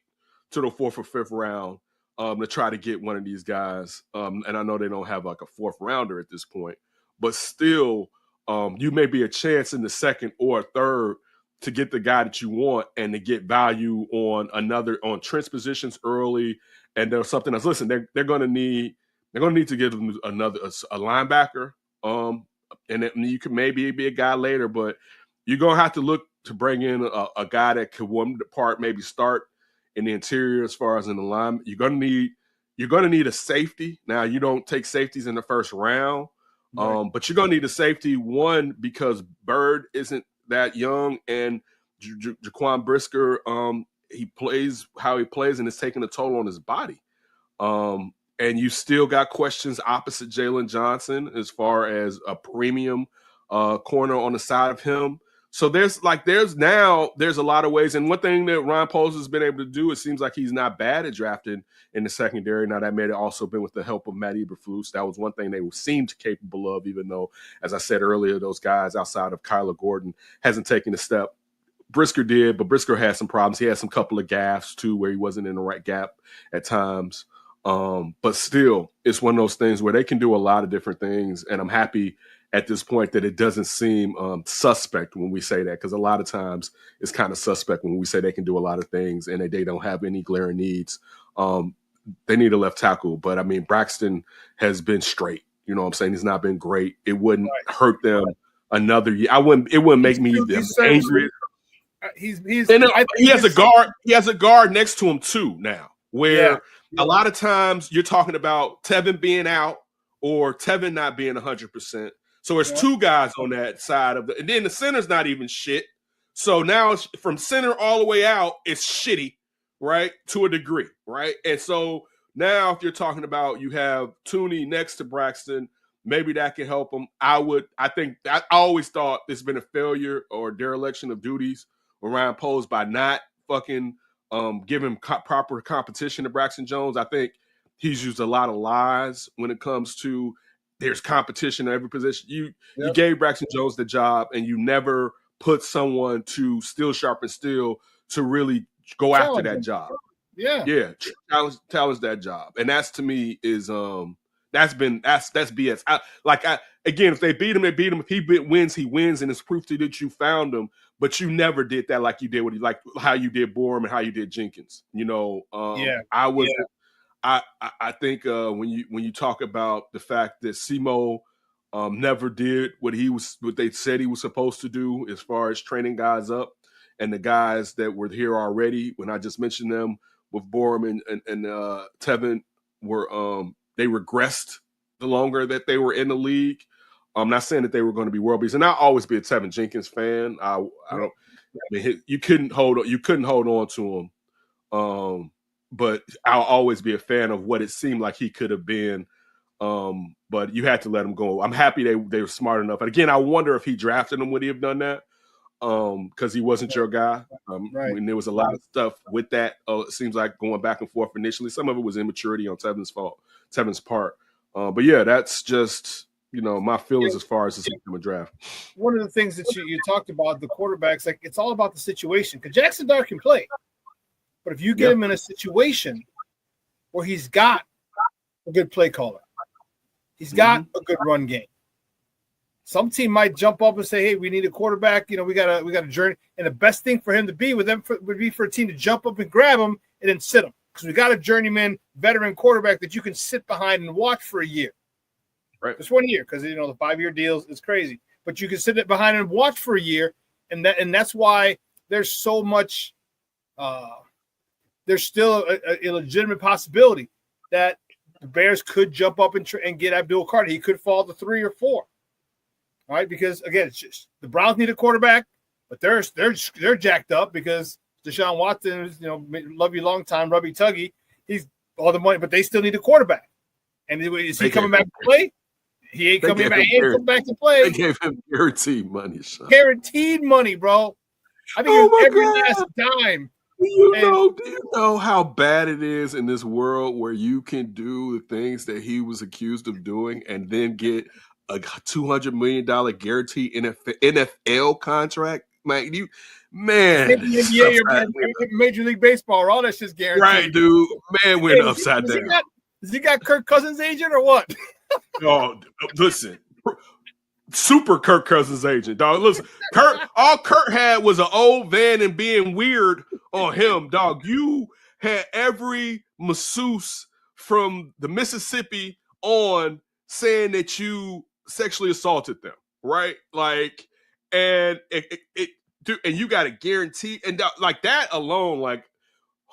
to the 4th or 5th round to try to get one of these guys. And I know they don't have like a 4th rounder at this point, but still, you may be a chance in the 2nd or 3rd to get the guy that you want and to get value on Trent's positions early. And there's something else. Listen, they're going to need to give them a linebacker. And then you can maybe be a guy later, but you're going to have to look to bring in a guy that could one part maybe start in the interior as far as in the line. You're going to need a safety. Now, you don't take safeties in the 1st round, but you're going to need a safety, one, because Bird isn't that young, and Jaquan Brisker, he plays how he plays, and it's taking a toll on his body. And you still got questions opposite Jalen Johnson as far as a premium corner on the side of him. So there's a lot of ways. And one thing that Ron Poles has been able to do, it seems like he's not bad at drafting in the secondary. Now, that may have also been with the help of Matt Eberflus. That was one thing they seemed capable of, even though, as I said earlier, those guys outside of Kyler Gordon hasn't taken a step. Brisker did, but Brisker had some problems. He had some couple of gaffes, too, where he wasn't in the right gap at times. But still, it's one of those things where they can do a lot of different things, and I'm happy at this point that it doesn't seem suspect when we say that, because a lot of times it's kind of suspect when we say they can do a lot of things and they don't have any glaring needs. They need a left tackle, but I mean, Braxton has been straight. You know what I'm saying? He's not been great. It wouldn't hurt them another year. It wouldn't make me angry. He has a guard. He has a guard next to him too now, where a lot of times you're talking about Tevin being out or Tevin not being 100%. So there's two guys on that side of and then the center's not even shit. So now it's from center all the way out, it's shitty, right? To a degree, right? And so now if you're talking about you have Tooney next to Braxton, maybe that can help him. I always thought it's been a failure or dereliction of duties around Poles by not fucking giving proper competition to Braxton Jones. I think he's used a lot of lies when it comes to there's competition at every position. You gave Braxton Jones the job, and you never put someone to steel sharpen steel to really go after that job. Challenge that job, and that's to me is that's BS. Again, if they beat him, they beat him. If he wins, he wins, and it's proof that you found him. But you never did that like you did how you did Borum and how you did Jenkins. You know, I think when you talk about the fact that Simo never did what they said he was supposed to do as far as training guys up, and the guys that were here already, when I just mentioned them with Borum and Tevin, were they regressed the longer that they were in the league. I'm not saying that they were going to be world beaters, and I'll always be a Tevin Jenkins fan. You couldn't hold on to him. But I'll always be a fan of what it seemed like he could have been. But you had to let him go. I'm happy they were smart enough. And again, I wonder if he drafted him, would he have done that? Because he wasn't your guy. And there was a lot of stuff with that. It seems like going back and forth initially. Some of it was immaturity on Tevin's part. But yeah, that's just, my feelings as far as this draft. One of the things that you talked about, the quarterbacks, like it's all about the situation. Because Jackson Dart can play. But if you get him in a situation where he's got a good play caller, he's got a good run game, some team might jump up and say, "Hey, we need a quarterback. We got a journey." And the best thing for him to be with them would be for a team to jump up and grab him and then sit him, because we got a journeyman, veteran quarterback that you can sit behind and watch for a year, right? Just 1 year, because the 5-year deals is crazy, but you can sit it behind and watch for a year, and that's why there's so much. There's still a legitimate possibility that the Bears could jump up and get Abdul Carter. He could fall to 3 or 4. All right, because again, it's just the Browns need a quarterback, but they're jacked up because Deshaun Watson is, love you long time, Rubby Tuggy. He's all the money, but they still need a quarterback. And is he coming back to play? He ain't coming back. He ain't coming back to play. They gave him guaranteed money, son. Guaranteed money, bro. I think every last dime Do you know how bad it is in this world where you can do the things that he was accused of doing and then get a $200 million guaranteed NFL contract? Man, NBA or Major League Baseball, all that shit's guaranteed. Right, dude. Man, we're upside down. Has he got Kirk Cousins' agent or what? Oh, listen. Super Kirk Cousins' agent, dog. Listen, all Kirk had was an old van and being weird on him, dog. You had every masseuse from the Mississippi on saying that you sexually assaulted them, right? Like, and dude, and you got a guarantee, and like that alone, like,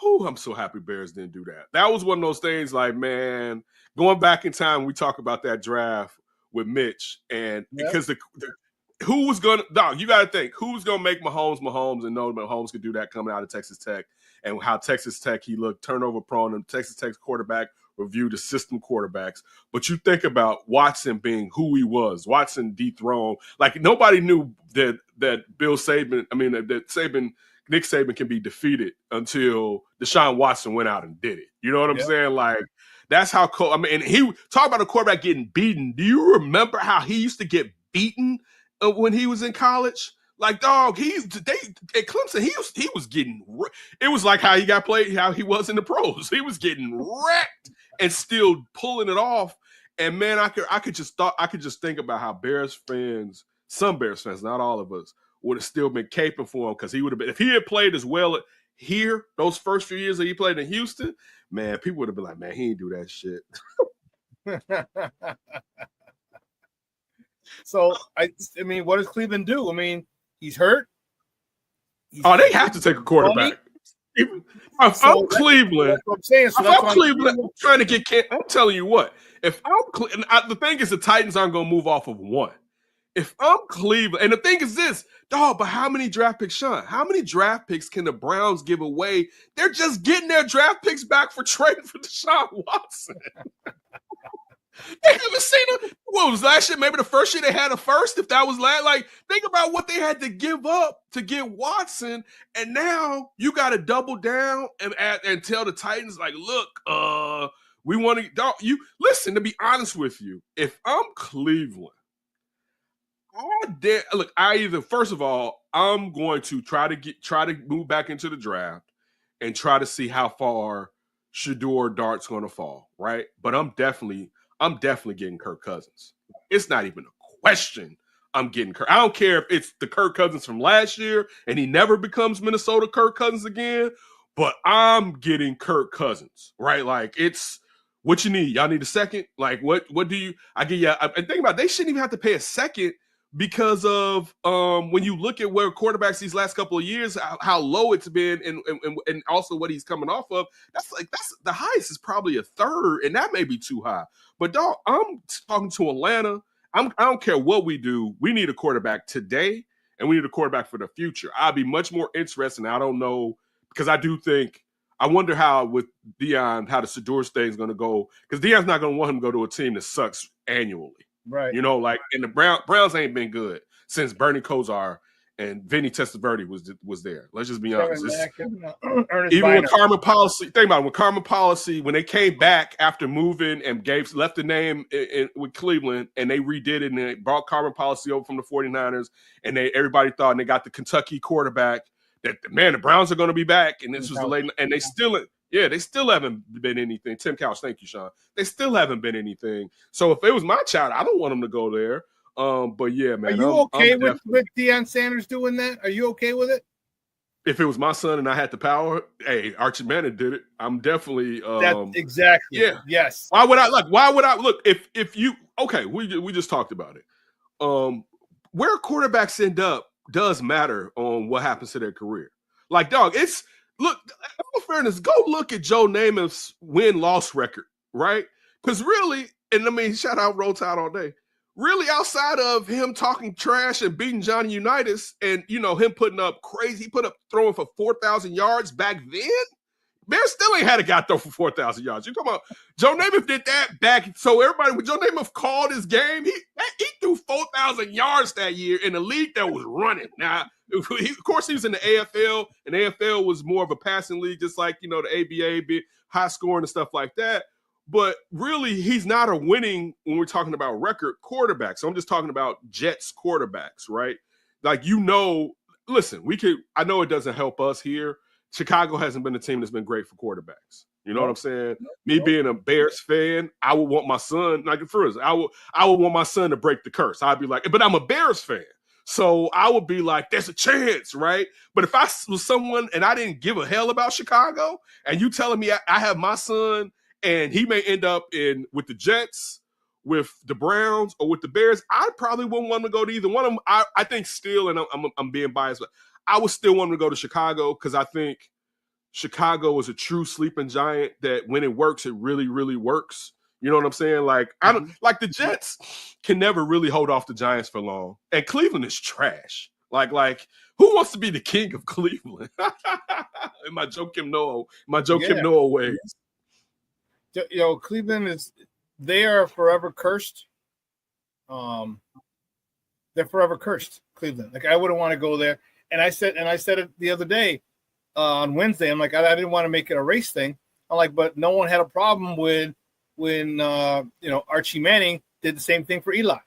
I'm so happy Bears didn't do that. That was one of those things, like, man, going back in time, we talk about that draft with Mitch, and because who was gonna, dog, you got to think who's gonna make Mahomes, and know Mahomes could do that coming out of Texas Tech, and how Texas Tech he looked turnover prone, and Texas Tech's quarterback reviewed the system quarterbacks. But you think about Watson being who he was, Watson dethroned, like nobody knew that Bill Saban, that Nick Saban can be defeated until Deshaun Watson went out and did it. You know what I'm saying? Like, that's how cool. I mean, and he talk about a quarterback getting beaten. Do you remember how he used to get beaten when he was in college? Like, dog, at Clemson, he was getting. It was like how he got played, how he was in the pros. He was getting wrecked and still pulling it off. And man, I could just think about how Bears fans, some Bears fans, not all of us, would have still been caping for him, because he would have been, if he had played as well here those first few years that he played in Houston, man, people would have been like, man, he ain't do that shit. So I mean, what does Cleveland do? I mean, he's hurt. They have to take a quarterback. If I'm Cleveland, I'm saying. So if I'm Cleveland, I'm trying to get. I'm telling you what. If I'm the thing is, the Titans aren't going to move off of one. If I'm Cleveland, and the thing is this, dog, but how many draft picks, Shawn? How many draft picks can the Browns give away? They're just getting their draft picks back for trading for Deshaun Watson. They haven't seen him. What was last year? Maybe the first year they had a first, if that was last. Like, think about what they had to give up to get Watson, and now you got to double down and tell the Titans, like, look, we want to. Dog, you listen. To be honest with you, if I'm Cleveland, first of all, I'm going to try to move back into the draft and try to see how far Shedeur Dart's going to fall, right? But I'm definitely getting Kirk Cousins. It's not even a question. I'm getting Kirk. I don't care if it's the Kirk Cousins from last year and he never becomes Minnesota Kirk Cousins again, but I'm getting Kirk Cousins, right? Like, it's what you need. Y'all need a second? Like, what do you – I get you – and think about it, they shouldn't even have to pay a second because of when you look at where quarterbacks these last couple of years, how low it's been, and also what he's coming off of. That's the highest is probably a third, and that may be too high. But dog, I'm talking to Atlanta. I don't care what we do. We need a quarterback today, and we need a quarterback for the future. I'd be much more interested. I don't know, because I do think, I wonder how with Deion, how the Shedeur thing is going to go, because Deion's not going to want him to go to a team that sucks annually. Right. You know, like, and the Browns ain't been good since Bernie Kosar and Vinny Testaverde was there. Let's just be honest. Even when Carmen Policy, think about it, when Carmen Policy, when they came back after moving and left the name with Cleveland, and they redid it, and they brought Carmen Policy over from the 49ers, and everybody thought, and they got the Kentucky quarterback, that, man, the Browns are going to be back, and this was the late, and they still haven't been anything. Tim Couch, thank you, Shawn. They still haven't been anything. So if it was my child, I don't want him to go there. But yeah, man. Are you okay with Deion Sanders doing that? Are you okay with it? If it was my son and I had the power, hey, Archie Manning did it. I'm definitely exactly. Yeah. Yes. Why would I look if you we just talked about it. Where quarterbacks end up does matter on what happens to their career. Like, dog, look, in fairness, go look at Joe Namath's win-loss record, right? Because really, and I mean, shout out Roll Tide all day. Really, outside of him talking trash and beating Johnny Unitas, and him putting up crazy, he put up throwing for 4,000 yards back then. Bears still ain't had a guy throw for 4,000 yards. You come on, Joe Namath did that back. So everybody, when Joe Namath called his game, he threw 4,000 yards that year in a league that was running. Now Of course, he was in the AFL, and AFL was more of a passing league, just like, the ABA, high scoring and stuff like that. But really, he's not a winning, when we're talking about record quarterback. So I'm just talking about Jets quarterbacks, right? Like, listen, I know it doesn't help us here. Chicago hasn't been a team that's been great for quarterbacks. You know what I'm saying? Me being a Bears fan, I would want my son, like for instance, I would want my son to break the curse. I'd be like, but I'm a Bears fan. So I would be like, there's a chance, right? But if I was someone and I didn't give a hell about Chicago, and you telling me I have my son and he may end up with the Jets, with the Browns, or with the Bears, I probably wouldn't want to go to either one of them. I think still, and I'm being biased, but I would still want to go to Chicago because I think Chicago is a true sleeping giant that when it works, it really, really works. You know what I'm saying? Like, I don't like the Jets can never really hold off the Giants for long. And Cleveland is trash. Like, who wants to be the king of Cleveland? In my Joakim Noah ways. Cleveland they are forever cursed. They're forever cursed, Cleveland. Like, I wouldn't want to go there. And I said it the other day on Wednesday. I'm like, I didn't want to make it a race thing. I'm like, but no one had a problem when Archie Manning did the same thing for Eli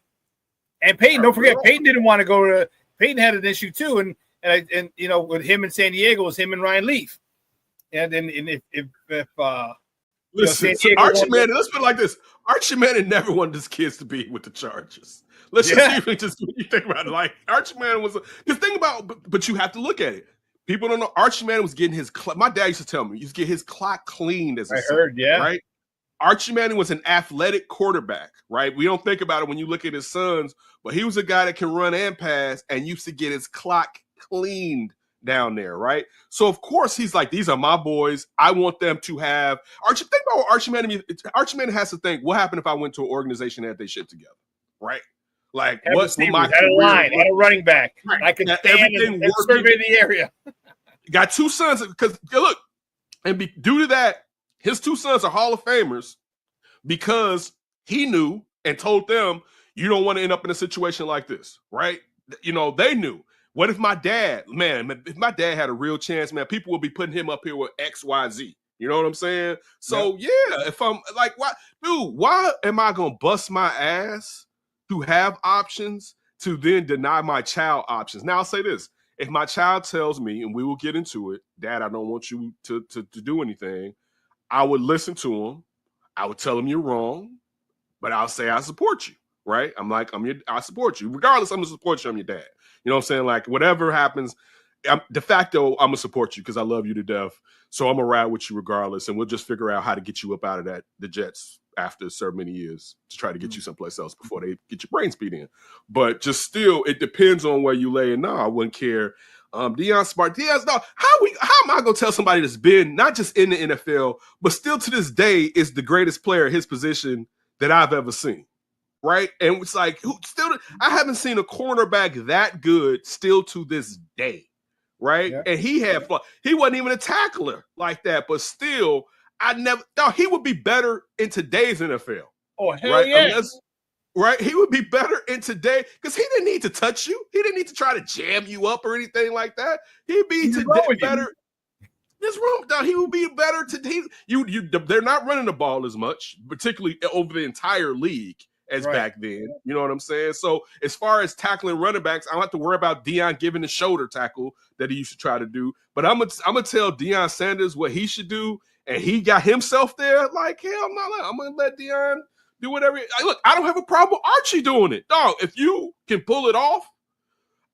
and Peyton. Don't forget, Peyton didn't want to go to. Peyton had an issue too, and with him in San Diego, it was him and Ryan Leaf. And then if listen, so Archie Manning, let's put it like this: Archie Manning never wanted his kids to be with the Chargers. Let's just when you think about it, like Archie Manning was the thing about, but you have to look at it. People don't know Archie Manning was getting his. My dad used to tell me he used to get his clock cleaned as a son, heard, right. Archie Manning was an athletic quarterback, right? We don't think about it when you look at his sons, but he was a guy that can run and pass and used to get his clock cleaned down there, right? So, of course, he's like, these are my boys. I want them to have – think about what Archie Manning – Archie Manning has to think, what happened if I went to an organization that had their shit together, right? Like, had a line, had a running back. Right. I could stand and survey the area. Got two sons because, look, due to that, his two sons are Hall of Famers because he knew and told them, you don't want to end up in a situation like this, right? They knew. What if my dad had a real chance, man, people would be putting him up here with X, Y, Z. You know what I'm saying? So, if I'm like, why am I going to bust my ass to have options to then deny my child options? Now, I'll say this. If my child tells me, and we will get into it, Dad, I don't want you to do anything, I would listen to him. I would tell him you're wrong, but I'll say I support you, right? I'm like, I support you. Regardless, I'm going to support you. I'm your dad. You know what I'm saying? Like, whatever happens, de facto, I'm going to support you because I love you to death. So I'm going to ride with you regardless, and we'll just figure out how to get you up out of the Jets after so many years to try to get you someplace else before they get your brains beat in. But just still, it depends on where you lay. And no, I wouldn't care. Deion Smart. How am I going to tell somebody that's been not just in the NFL, but still to this day is the greatest player at his position that I've ever seen, right? And it's like, I haven't seen a cornerback that good still to this day, right? Yeah. And he wasn't even a tackler like that, but still, he would be better in today's NFL. Oh, hell yeah. Right, he would be better in today because he didn't need to touch you. He didn't need to try to jam you up or anything like that. He'd be better. This room, he would be better today. They're not running the ball as much, particularly over the entire league as back then. You know what I'm saying? So as far as tackling running backs, I don't have to worry about Deion giving the shoulder tackle that he used to try to do. But I'm gonna tell Deion Sanders what he should do, and he got himself there. Like, hell no, I'm gonna let Deion do whatever. Look, I don't have a problem with Archie doing it. Dog, if you can pull it off,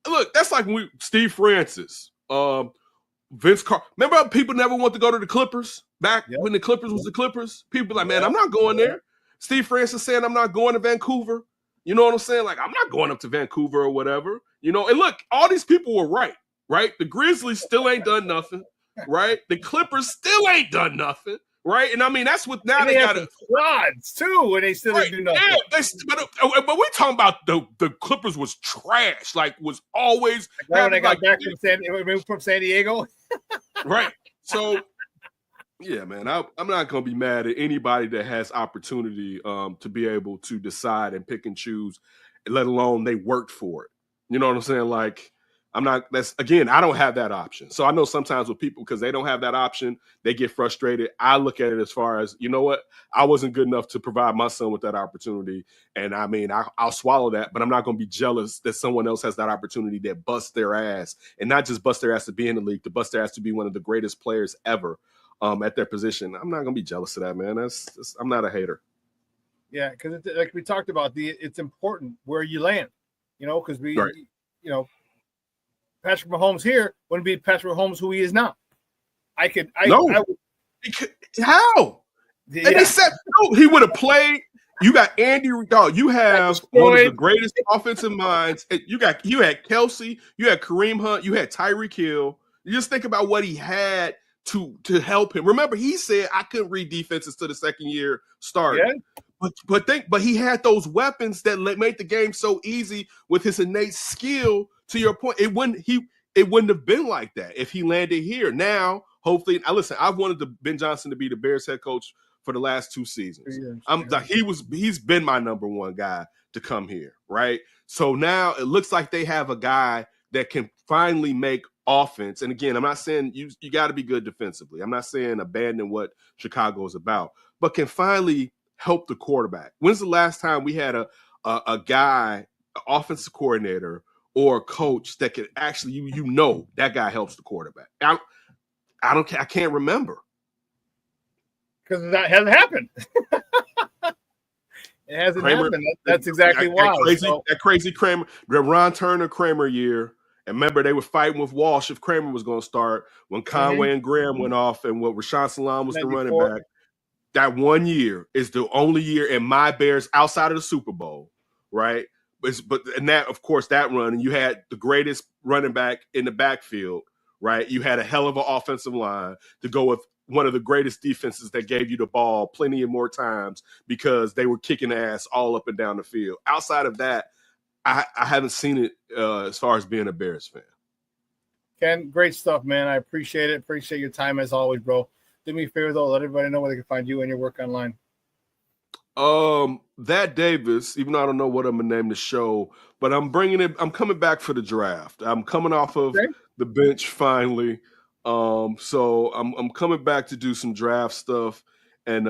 look, that's like when Steve Francis, Vince Carter. Remember people never wanted to go to the Clippers back when the Clippers was the Clippers? People like, man, I'm not going there. Steve Francis saying, I'm not going to Vancouver. You know what I'm saying? Like, I'm not going up to Vancouver or whatever. And look, all these people were right? The Grizzlies still ain't done nothing, right? The Clippers still ain't done nothing. Right, and I mean that's what now and they got rods too, and they still didn't do nothing. Yeah, but we talking about the Clippers was trash, like was always when they got back from San Diego, right? So yeah, man, I'm not gonna be mad at anybody that has opportunity to be able to decide and pick and choose, let alone they worked for it. You know what I'm saying? Like I'm not. That's again. I don't have that option. So I know sometimes with people because they don't have that option, they get frustrated. I look at it as far as you know what I wasn't good enough to provide my son with that opportunity, and I mean I'll swallow that, but I'm not going to be jealous that someone else has that opportunity that busts their ass and not just bust their ass to be in the league, to bust their ass to be one of the greatest players ever at their position. I'm not going to be jealous of that, man. I'm not a hater. Yeah, because like we talked about, it's important where you land, because right. Patrick Mahomes here wouldn't be Patrick Mahomes who he is now. How? Yeah. And they said no, he would have played. You got Andy Reid. You have one of the greatest offensive minds. You had Kelsey, you had Kareem Hunt, you had Tyreek Hill. You just think about what he had to help him. Remember, he said I couldn't read defenses to the second year start. Yeah. But he had those weapons that made the game so easy with his innate skill. To your point, it wouldn't have been like that if he landed here. Now, hopefully, listen. I've wanted Ben Johnson to be the Bears head coach for the last 2 seasons. He's been my number one guy to come here, right? So now it looks like they have a guy that can finally make offense. And again, I'm not saying you got to be good defensively. I'm not saying abandon what Chicago is about, but can finally help the quarterback. When's the last time we had a guy, an offensive coordinator or a coach that could actually that guy helps the quarterback? I can't remember. Because that hasn't happened. It hasn't happened. That's exactly why. That crazy Kramer, the Ron Turner Kramer year. And remember, they were fighting with Walsh if Kramer was going to start when Conway and Graham went off and what Rashawn Salam was the running back. That 1 year is the only year in my Bears outside of the Super Bowl, right? And that, of course, that run, and you had the greatest running back in the backfield, right? You had a hell of an offensive line to go with one of the greatest defenses that gave you the ball plenty of more times because they were kicking ass all up and down the field. Outside of that, I haven't seen it as far as being a Bears fan. Ken, great stuff, man. I appreciate it. Appreciate your time as always, bro. Do me a favor, though. Let everybody know where they can find you and your work online. That Davis, even though I don't know what I'm going to name the show, but I'm coming back for the draft. I'm coming off of the bench finally. So I'm coming back to do some draft stuff and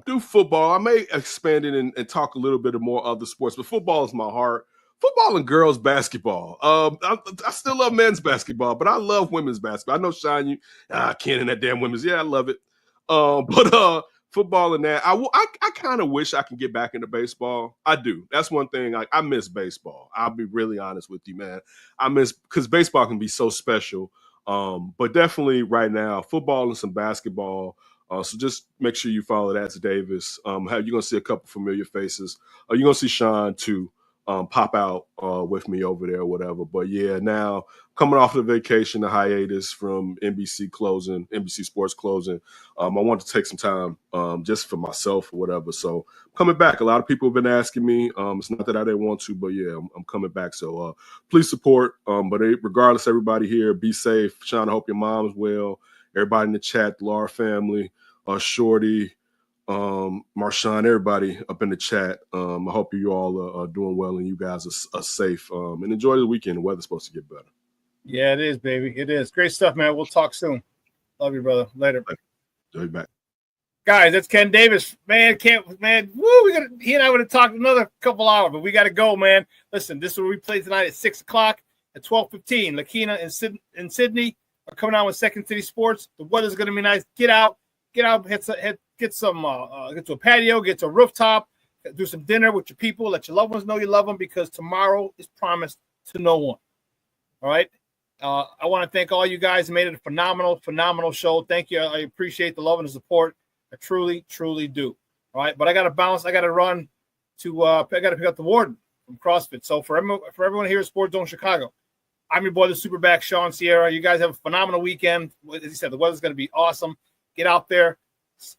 do football. I may expand it and talk a little bit more other sports, but football is my heart. Football and girls basketball. I still love men's basketball, but I love women's basketball. I know, Shawn, you can't in that damn women's. Yeah, I love it. But football and that, I kind of wish I can get back into baseball. I do. That's one thing. I miss baseball. I'll be really honest with you, man. Because baseball can be so special. But definitely right now, football and some basketball. So just make sure you follow that to Davis. You're going to see a couple familiar faces. You're going to see Shawn too. Pop out with me over there or whatever. But yeah, now coming off the vacation, the hiatus from NBC Sports closing, I want to take some time just for myself or whatever. So coming back, a lot of people have been asking me. It's not that I didn't want to, but yeah, I'm coming back. So please support. But regardless, everybody here, be safe. Shawn, I hope your mom's well. Everybody in the chat, the Laura family, Shorty, Marshawn, everybody up in the chat. I hope you all are doing well and you guys are safe and enjoy the weekend. The weather's supposed to get better. Yeah, it is, baby. It is. Great stuff, man. We'll talk soon. Love you, brother. Later. I'll be back. Guys, that's Ken Davis. Man, he and I would have talked another couple hours, but we got to go, man. Listen, this is what we play tonight at 6 o'clock at 12:15. Lakina and Sydney are coming out with Second City Sports. The weather's going to be nice. Get out, get to a patio, get to a rooftop, do some dinner with your people, let your loved ones know you love them because tomorrow is promised to no one. All right. I want to thank all you guys who made it a phenomenal show. Thank you. I appreciate the love and the support. I truly do. All right. But I got to bounce. I got to run to, I got to pick up the warden from CrossFit. So for everyone here at Sports Zone Chicago, I'm your boy, the SuperBack, Shawn Sierra. You guys have a phenomenal weekend. As you said, the weather's going to be awesome. Get out there.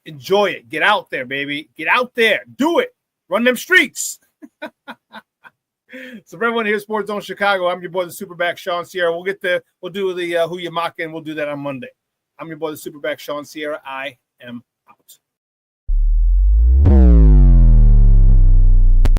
Enjoy it. Get out there, baby. Get out there. Do it. Run them streets. So for everyone here at Sports Zone Chicago, I'm your boy, the SuperBack, Shawn Sierra. We'll do the Who You Mocking. We'll do that on Monday. I'm your boy, the SuperBack, Shawn Sierra. I am